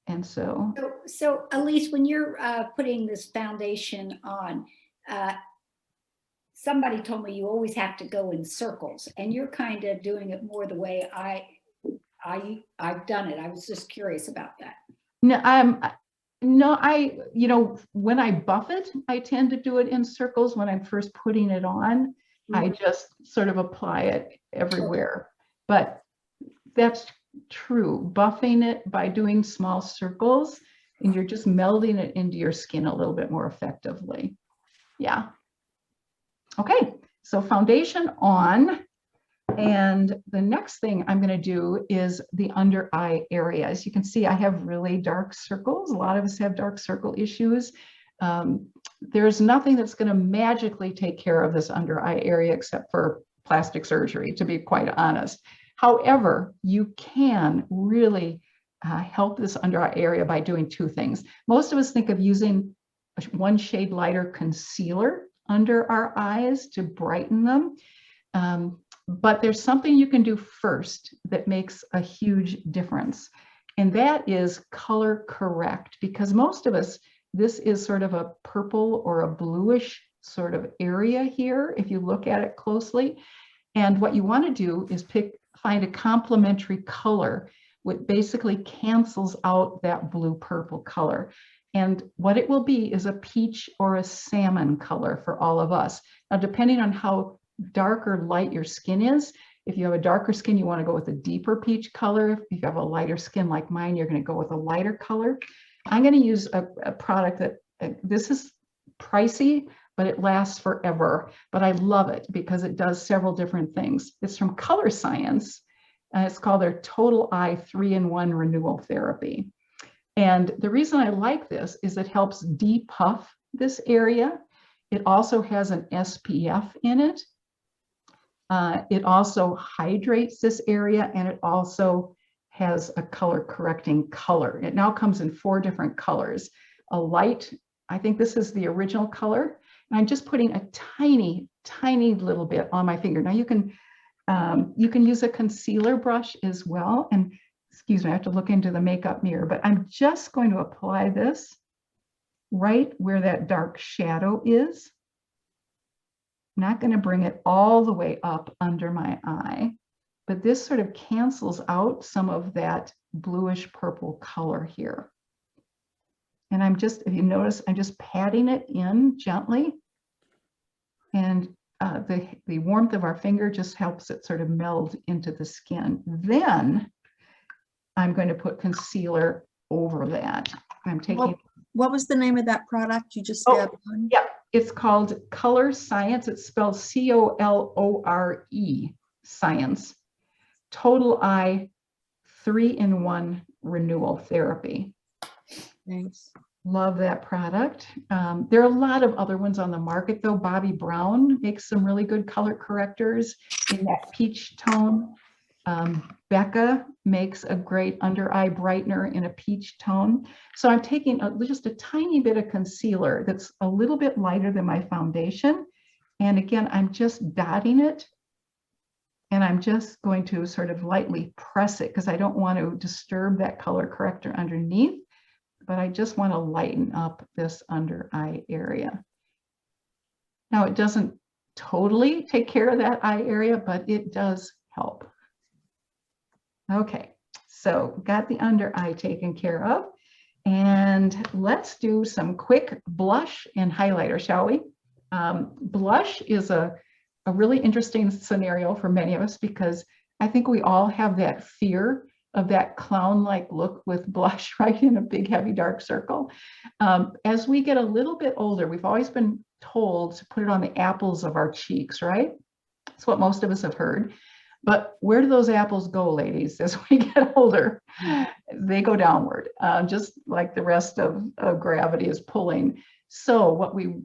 And so. So Elise, when you're putting this foundation on, somebody told me you always have to go in circles, and you're kind of doing it more the way I've done it. I was just curious about that. No, you know, when I buff it, I tend to do it in circles. When I'm first putting it on, I just sort of apply it everywhere. But that's true. Buffing it by doing small circles, and you're just melding it into your skin a little bit more effectively. Yeah. Okay, so foundation on. And the next thing I'm going to do is the under eye area. As you can see, I have really dark circles. A lot of us have dark circle issues. There's nothing that's going to magically take care of this under eye area except for plastic surgery, to be quite honest. However, you can really help this under eye area by doing two things. Most of us think of using one shade lighter concealer under our eyes to brighten them. But there's something you can do first that makes a huge difference. And that is color correct, because most of us, this is sort of a purple or a bluish sort of area here, if you look at it closely. And what you want to do is find a complementary color, which basically cancels out that blue purple color. And what it will be is a peach or a salmon color for all of us. Now, depending on how dark or light your skin is, if you have a darker skin, you want to go with a deeper peach color. If you have a lighter skin like mine, you're going to go with a lighter color. I'm going to use a product that, this is pricey, but it lasts forever. But I love it because it does several different things. It's from Color Science, and it's called their Total Eye 3-in-1 Renewal Therapy. And the reason I like this is it helps depuff this area. It also has an SPF in it. It also hydrates this area, and it also has a color correcting color. It now comes in 4 different colors. A light, I think this is the original color. And I'm just putting a tiny, tiny little bit on my finger. Now you can use a concealer brush as well. And excuse me, I have to look into the makeup mirror, but I'm just going to apply this right where that dark shadow is. I'm not going to bring it all the way up under my eye, but this sort of cancels out some of that bluish purple color here. And I'm just, if you notice, I'm just patting it in gently. And the warmth of our finger just helps it sort of meld into the skin. Then I'm going to put concealer over that. I'm taking. What was the name of that product you just said? Yeah, it's called Color Science. It's spelled COLORE Science. Total Eye 3-in-1 Renewal Therapy. Thanks. Love that product. There are a lot of other ones on the market though. Bobbi Brown makes some really good color correctors in that peach tone. Becca makes a great under eye brightener in a peach tone. So I'm taking just a tiny bit of concealer that's a little bit lighter than my foundation. And again, I'm just dotting it. And I'm just going to sort of lightly press it because I don't want to disturb that color corrector underneath, but I just want to lighten up this under eye area. Now it doesn't totally take care of that eye area, but it does help. Okay, so got the under eye taken care of. And let's do some quick blush and highlighter, shall we? Blush is a really interesting scenario for many of us because I think we all have that fear of that clown-like look with blush, right, in a big, heavy, dark circle. As we get a little bit older, we've always been told to put it on the apples of our cheeks, right? That's what most of us have heard. But where do those apples go, ladies, as we get older? They go downward, just like the rest of gravity is pulling. So what we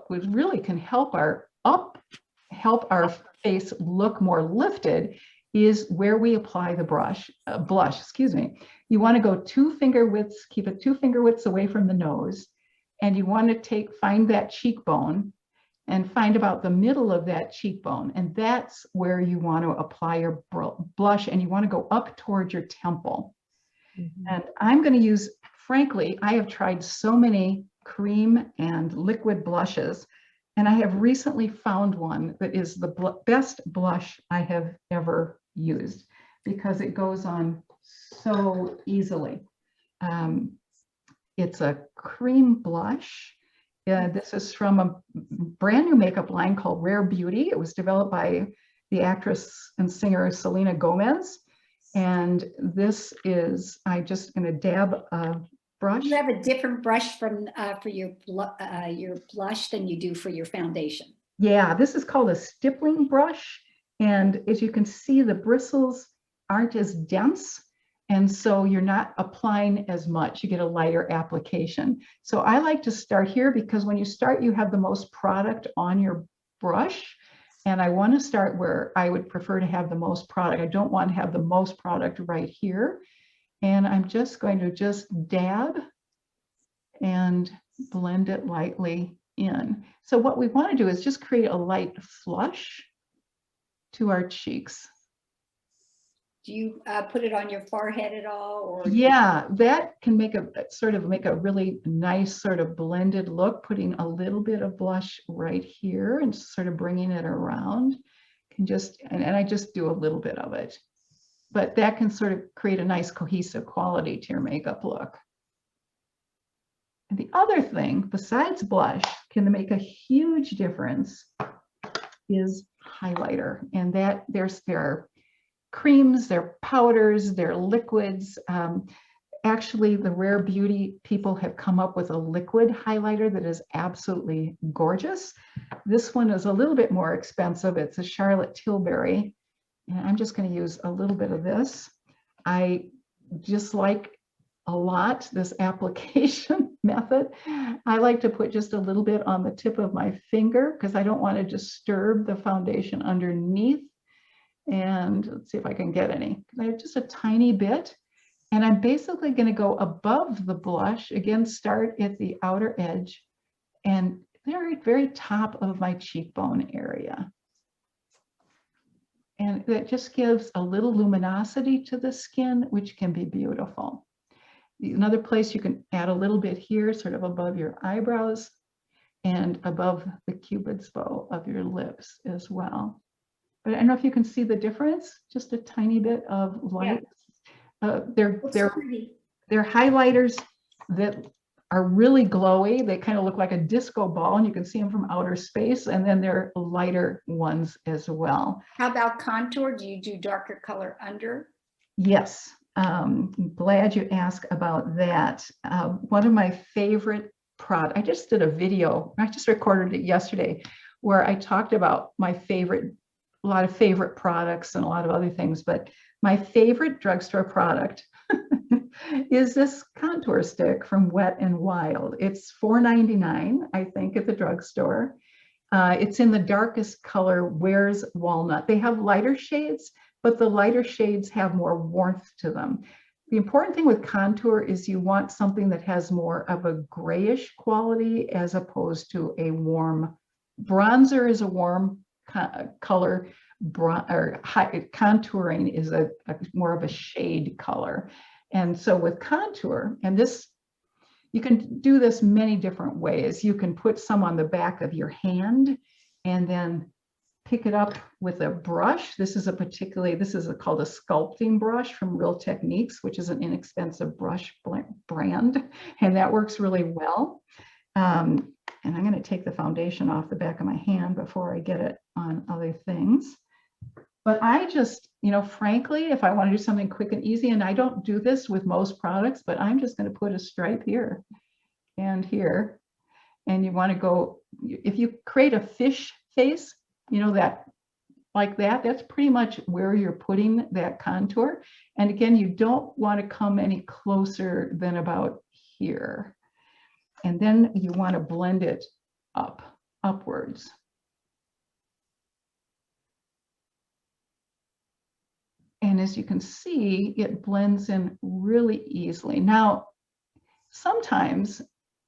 really can help our face look more lifted is where we apply the blush, excuse me. You want to go 2 finger widths, keep it 2 finger widths away from the nose. And you want to find that cheekbone and find about the middle of that cheekbone. And that's where you want to apply your blush, and you want to go up towards your temple. And I'm going to use, frankly, I have tried so many cream and liquid blushes, and I have recently found one that is the best blush I have ever used because it goes on so easily. It's a cream blush. This is from a brand new makeup line called Rare Beauty. It was developed by the actress and singer Selena Gomez. And this is, I'm just going to dab a brush. You have a different brush for your blush than you do for your foundation. Yeah, this is called a stippling brush. And as you can see, the bristles aren't as dense. And so you're not applying as much, you get a lighter application. So I like to start here because when you start, you have the most product on your brush. And I want to start where I would prefer to have the most product. I don't want to have the most product right here. And I'm just going to just dab and blend it lightly in. So what we want to do is just create a light flush to our cheeks. Do you put it on your forehead at all? Or yeah, that can make a really nice sort of blended look, putting a little bit of blush right here and sort of bringing it around. Can just, and I just do a little bit of it. But that can sort of create a nice cohesive quality to your makeup look. And the other thing, besides blush, can make a huge difference is highlighter. And that there are creams, they're powders, they're liquids. Actually, the Rare Beauty people have come up with a liquid highlighter that is absolutely gorgeous. This one is a little bit more expensive. It's a Charlotte Tilbury. And I'm just going to use a little bit of this. I just like a lot this application method. I like to put just a little bit on the tip of my finger because I don't want to disturb the foundation underneath. And let's see if I can get any. I have just a tiny bit. And I'm basically going to go above the blush. Again, start at the outer edge and very, very top of my cheekbone area. And that just gives a little luminosity to the skin, which can be beautiful. Another place you can add a little bit here, sort of above your eyebrows and above the Cupid's bow of your lips as well. But I don't know if you can see the difference, just a tiny bit of light. Yeah. They're highlighters that are really glowy. They kind of look like a disco ball, and you can see them from outer space. And then they're lighter ones as well. How about contour? Do you do darker color under? Yes, glad you asked about that. One of my favorite products, I just did a video, I just recorded it yesterday, where I talked about my favorite, a lot of favorite products and a lot of other things, but my favorite drugstore product is this contour stick from Wet n Wild. It's $4.99, I think, at the drugstore. It's in the darkest color, Wears Walnut. They have lighter shades, but the lighter shades have more warmth to them. The important thing with contour is you want something that has more of a grayish quality as opposed to a warm. Bronzer is a warm color, contouring is a more of a shade color. And so with contour, and this, you can do this many different ways. You can put some on the back of your hand and then pick it up with a brush. This is called a sculpting brush from Real Techniques, which is an inexpensive brush brand, and that works really well. And I'm going to take the foundation off the back of my hand before I get it on other things. But I just, frankly, if I want to do something quick and easy, and I don't do this with most products, but I'm just going to put a stripe here and here. And you want to go, if you create a fish face, that like that, that's pretty much where you're putting that contour. And again, you don't want to come any closer than about here. And then you want to blend it upwards. And as you can see, it blends in really easily. Now, sometimes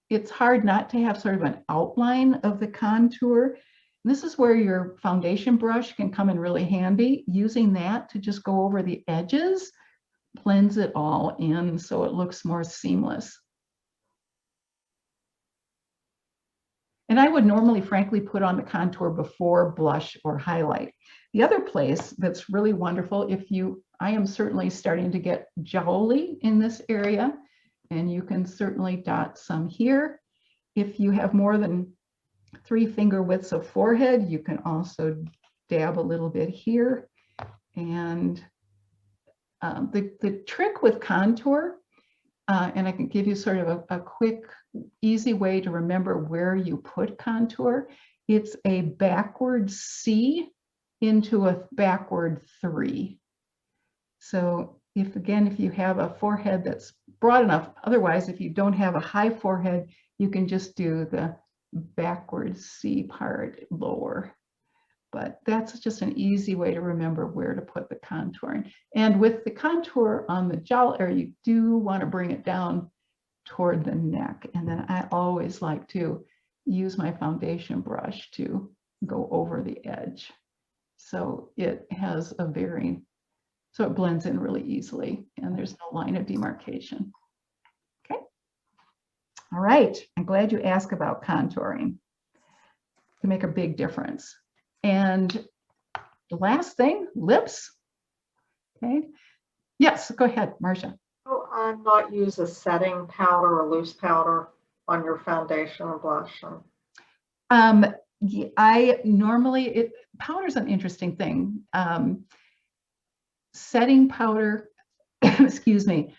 it's hard not to have sort of an outline of the contour. This is where your foundation brush can come in really handy. Using that to just go over the edges blends it all in so it looks more seamless. And I would normally, frankly, put on the contour before blush or highlight. The other place that's really wonderful, I am certainly starting to get jowly in this area, and you can certainly dot some here. If you have more than 3 finger widths of forehead, you can also dab a little bit here. And the trick with contour, and I can give you sort of a quick, easy way to remember where you put contour. It's a backward C into a backward 3. So if you have a forehead that's broad enough, otherwise, if you don't have a high forehead, you can just do the backward C part lower. But that's just an easy way to remember where to put the contouring. And with the contour on the jowl area, you do want to bring it down toward the neck. And then I always like to use my foundation brush to go over the edge. So it has so it blends in really easily and there's no line of demarcation. Okay. All right. I'm glad you asked about contouring. Can make a big difference. And the last thing, lips. Okay. Yes, go ahead, Marcia. Oh, not use a setting powder or loose powder on your foundation or blush? I normally, powder's an interesting thing. Setting powder, excuse me,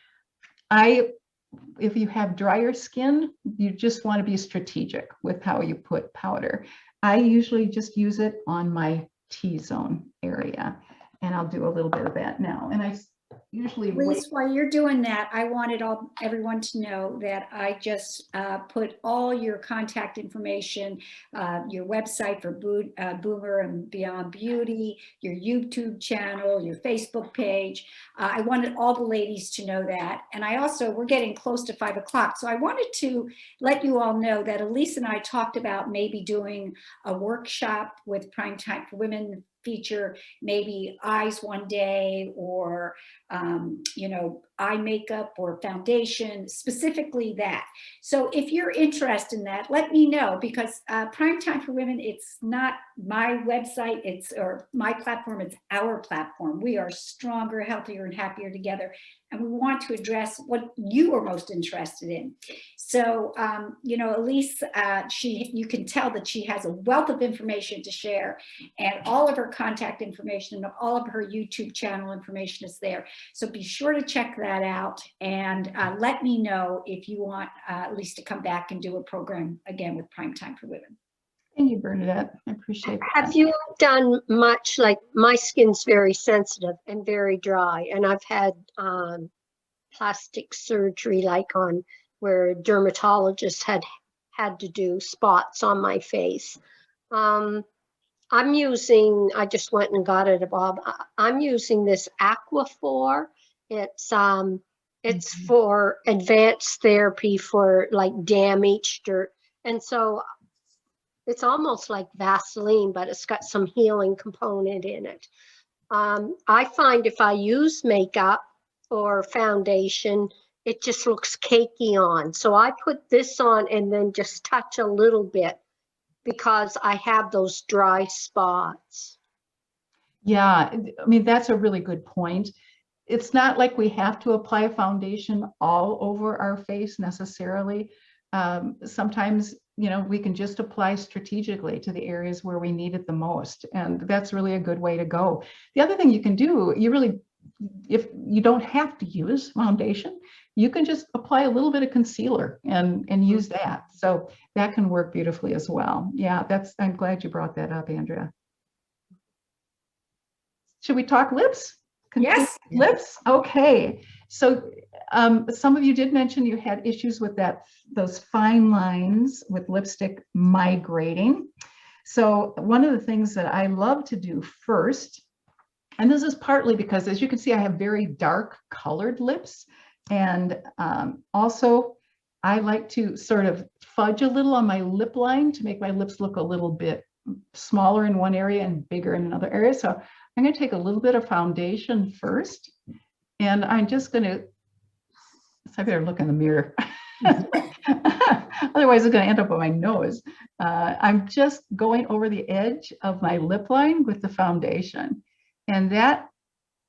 if you have drier skin, you just want to be strategic with how you put powder. I usually just use it on my T-zone area, and I'll do a little bit of that now. And I usually Elise, while you're doing that, I wanted everyone to know that I just put all your contact information, your website for Boomer and Beyond Beauty, your YouTube channel, your Facebook page. I wanted all the ladies to know that. And we're getting close to 5 o'clock. So I wanted to let you all know that Elise and I talked about maybe doing a workshop with Prime Time for Women, feature maybe eyes one day, or eye makeup or foundation, specifically that. So if you're interested in that, let me know, because Prime Time for Women, it's not my website, or my platform, it's our platform. We are stronger, healthier, and happier together. And we want to address what you are most interested in. So, Elise, you can tell that she has a wealth of information to share, and all of her contact information and all of her YouTube channel information is there. So be sure to check that out, and let me know if you want Elise to come back and do a program again with Prime Time for Women. Thank you, Bernadette. I appreciate that. Have you done much, like my skin's very sensitive and very dry, and I've had plastic surgery, like on where a dermatologist had to do spots on my face. I just went and got it at Bob. I'm using this Aquaphor. It's for advanced therapy for like damaged dirt. And so it's almost like Vaseline, but it's got some healing component in it. I find if I use makeup or foundation, it just looks cakey on. So I put this on and then just touch a little bit because I have those dry spots. Yeah, I mean, that's a really good point. It's not like we have to apply foundation all over our face necessarily. Sometimes, we can just apply strategically to the areas where we need it the most. And that's really a good way to go. The other thing you can do, if you don't have to use foundation, you can just apply a little bit of concealer and use that. So that can work beautifully as well. Yeah, I'm glad you brought that up, Andrea. should we talk lips? Yes. Lips? Okay. So some of you did mention you had issues with those fine lines with lipstick migrating. So one of the things that I love to do first, and this is partly because, as you can see, I have very dark colored lips. And also, I like to sort of fudge a little on my lip line to make my lips look a little bit smaller in one area and bigger in another area. So I'm going to take a little bit of foundation first. And I'm just going to, I better look in the mirror. Otherwise, it's going to end up on my nose. I'm just going over the edge of my lip line with the foundation. And that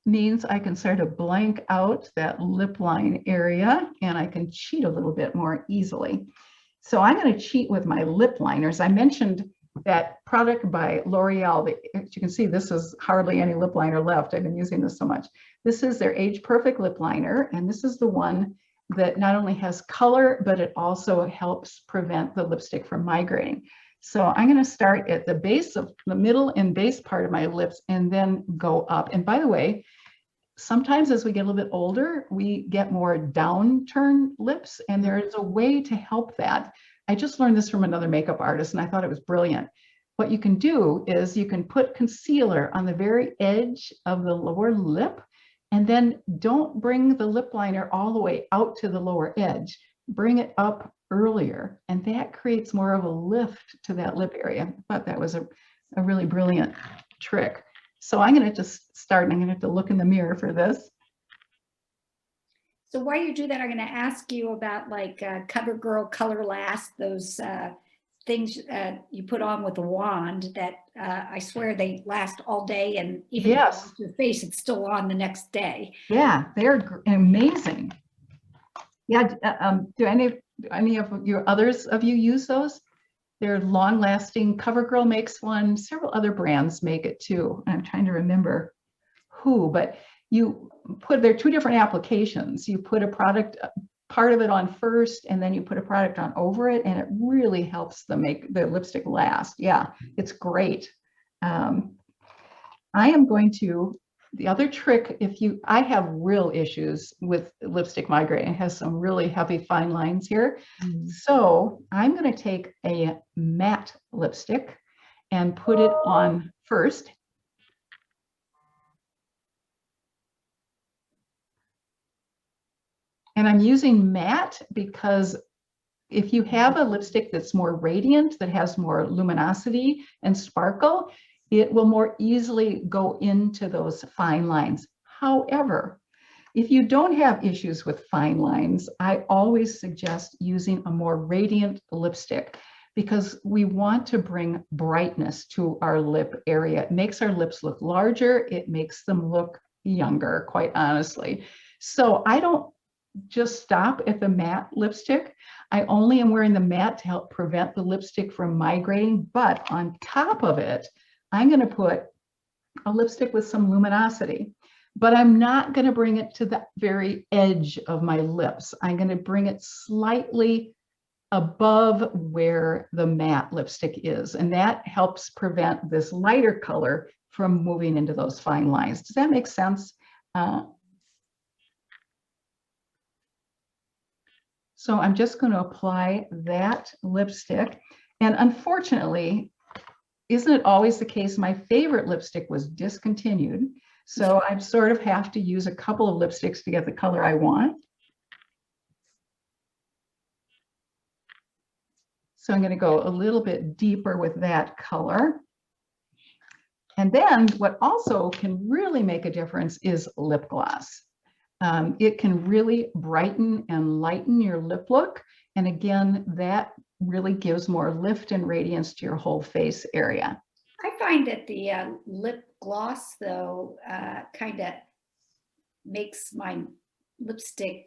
means I can sort of blank out that lip line area, and I can cheat a little bit more easily. So I'm going to cheat with my lip liners. I mentioned that product by L'Oreal. As you can see, this is hardly any lip liner left. I've been using this so much. This is their Age Perfect lip liner, and this is the one that not only has color, but it also helps prevent the lipstick from migrating. So I'm going to start at the base of the middle and base part of my lips and then go up. And by the way, sometimes as we get a little bit older, we get more downturn lips, and there is a way to help that. I just learned this from another makeup artist, and I thought it was brilliant. What you can do is you can put concealer on the very edge of the lower lip, and then don't bring the lip liner all the way out to the lower edge. Bring it up earlier, and that creates more of a lift to that lip area. I thought that was a really brilliant trick. So I'm going to just start, and I'm going to have to look in the mirror for this. So while you do that, I'm going to ask you about like CoverGirl Color Last, those things you put on with a wand that I swear they last all day, and even if you wash your face, it's still on the next day. Yeah, they're amazing. Yeah, do any of your others of you use those? They're long-lasting. CoverGirl makes one. Several other brands make it too. I'm trying to remember who, but you put, there are two different applications. You put a product, part of it on first, and then you put a product on over it, and it really helps them make the lipstick last. Yeah, it's great. I am going to, the other trick, I have real issues with lipstick migraine. It has some really heavy fine lines here. So I'm going to take a matte lipstick and put it on first. And I'm using matte because if you have a lipstick that's more radiant, that has more luminosity and sparkle, it will more easily go into those fine lines. However, if you don't have issues with fine lines, I always suggest using a more radiant lipstick because we want to bring brightness to our lip area. It makes our lips look larger. It makes them look younger, quite honestly. So I don't just stop at the matte lipstick. I only am wearing the matte to help prevent the lipstick from migrating, but on top of it, I'm going to put a lipstick with some luminosity, but I'm not going to bring it to the very edge of my lips. I'm going to bring it slightly above where the matte lipstick is, and that helps prevent this lighter color from moving into those fine lines. Does that make sense? So I'm just going to apply that lipstick. And unfortunately, isn't it always the case? My favorite lipstick was discontinued. So I sort of have to use a couple of lipsticks to get the color I want. So I'm going to go a little bit deeper with that color. And then what also can really make a difference is lip gloss. It can really brighten and lighten your lip look. And again, that really gives more lift and radiance to your whole face area. I find that the lip gloss, though, kind of makes my lipstick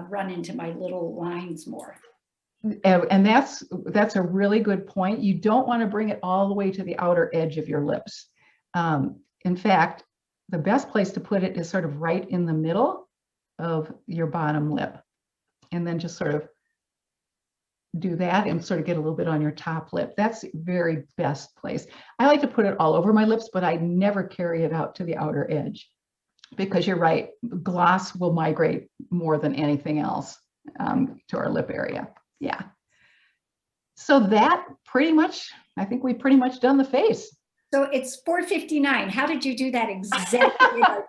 run into my little lines more. And that's a really good point. You don't want to bring it all the way to the outer edge of your lips. In fact, the best place to put it is sort of right in the middle of your bottom lip. And then just sort of do that and sort of get a little bit on your top lip. That's the very best place. I like to put it all over my lips, but I never carry it out to the outer edge because you're right, gloss will migrate more than anything else to our lip area. Yeah. So that pretty much, I think we pretty much done the face. So it's 4:59. How did you do that exactly?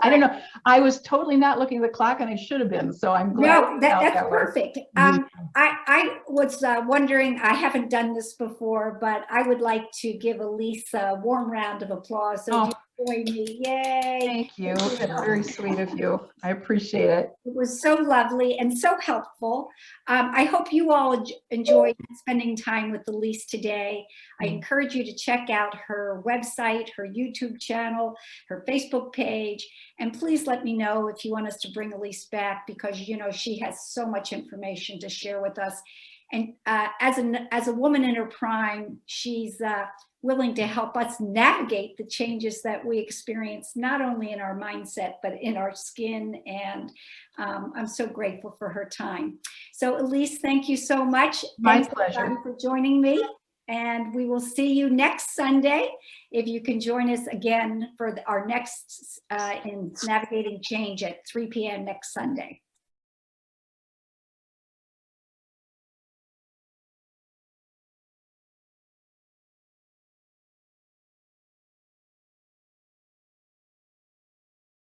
I don't know. I was totally not looking at the clock and I should have been. So I'm glad. No, that's perfect. I was wondering, I haven't done this before, but I would like to give Elise a warm round of applause. So you join me. Yay. Thank you. That's very sweet of you. I appreciate it. It was so lovely and so helpful. I hope you all enjoyed spending time with Elise today. I encourage you to check out her website, her YouTube channel, her Facebook page, and please let me know if you want us to bring Elise back because, you know, she has so much information to share with us. And as a woman in her prime, she's willing to help us navigate the changes that we experience, not only in our mindset, but in our skin. And I'm so grateful for her time. So Elise, thank you so much. My Thanks pleasure for joining me. And we will see you next Sunday. If you can join us again for our next in Navigating Change at 3 p.m. next Sunday.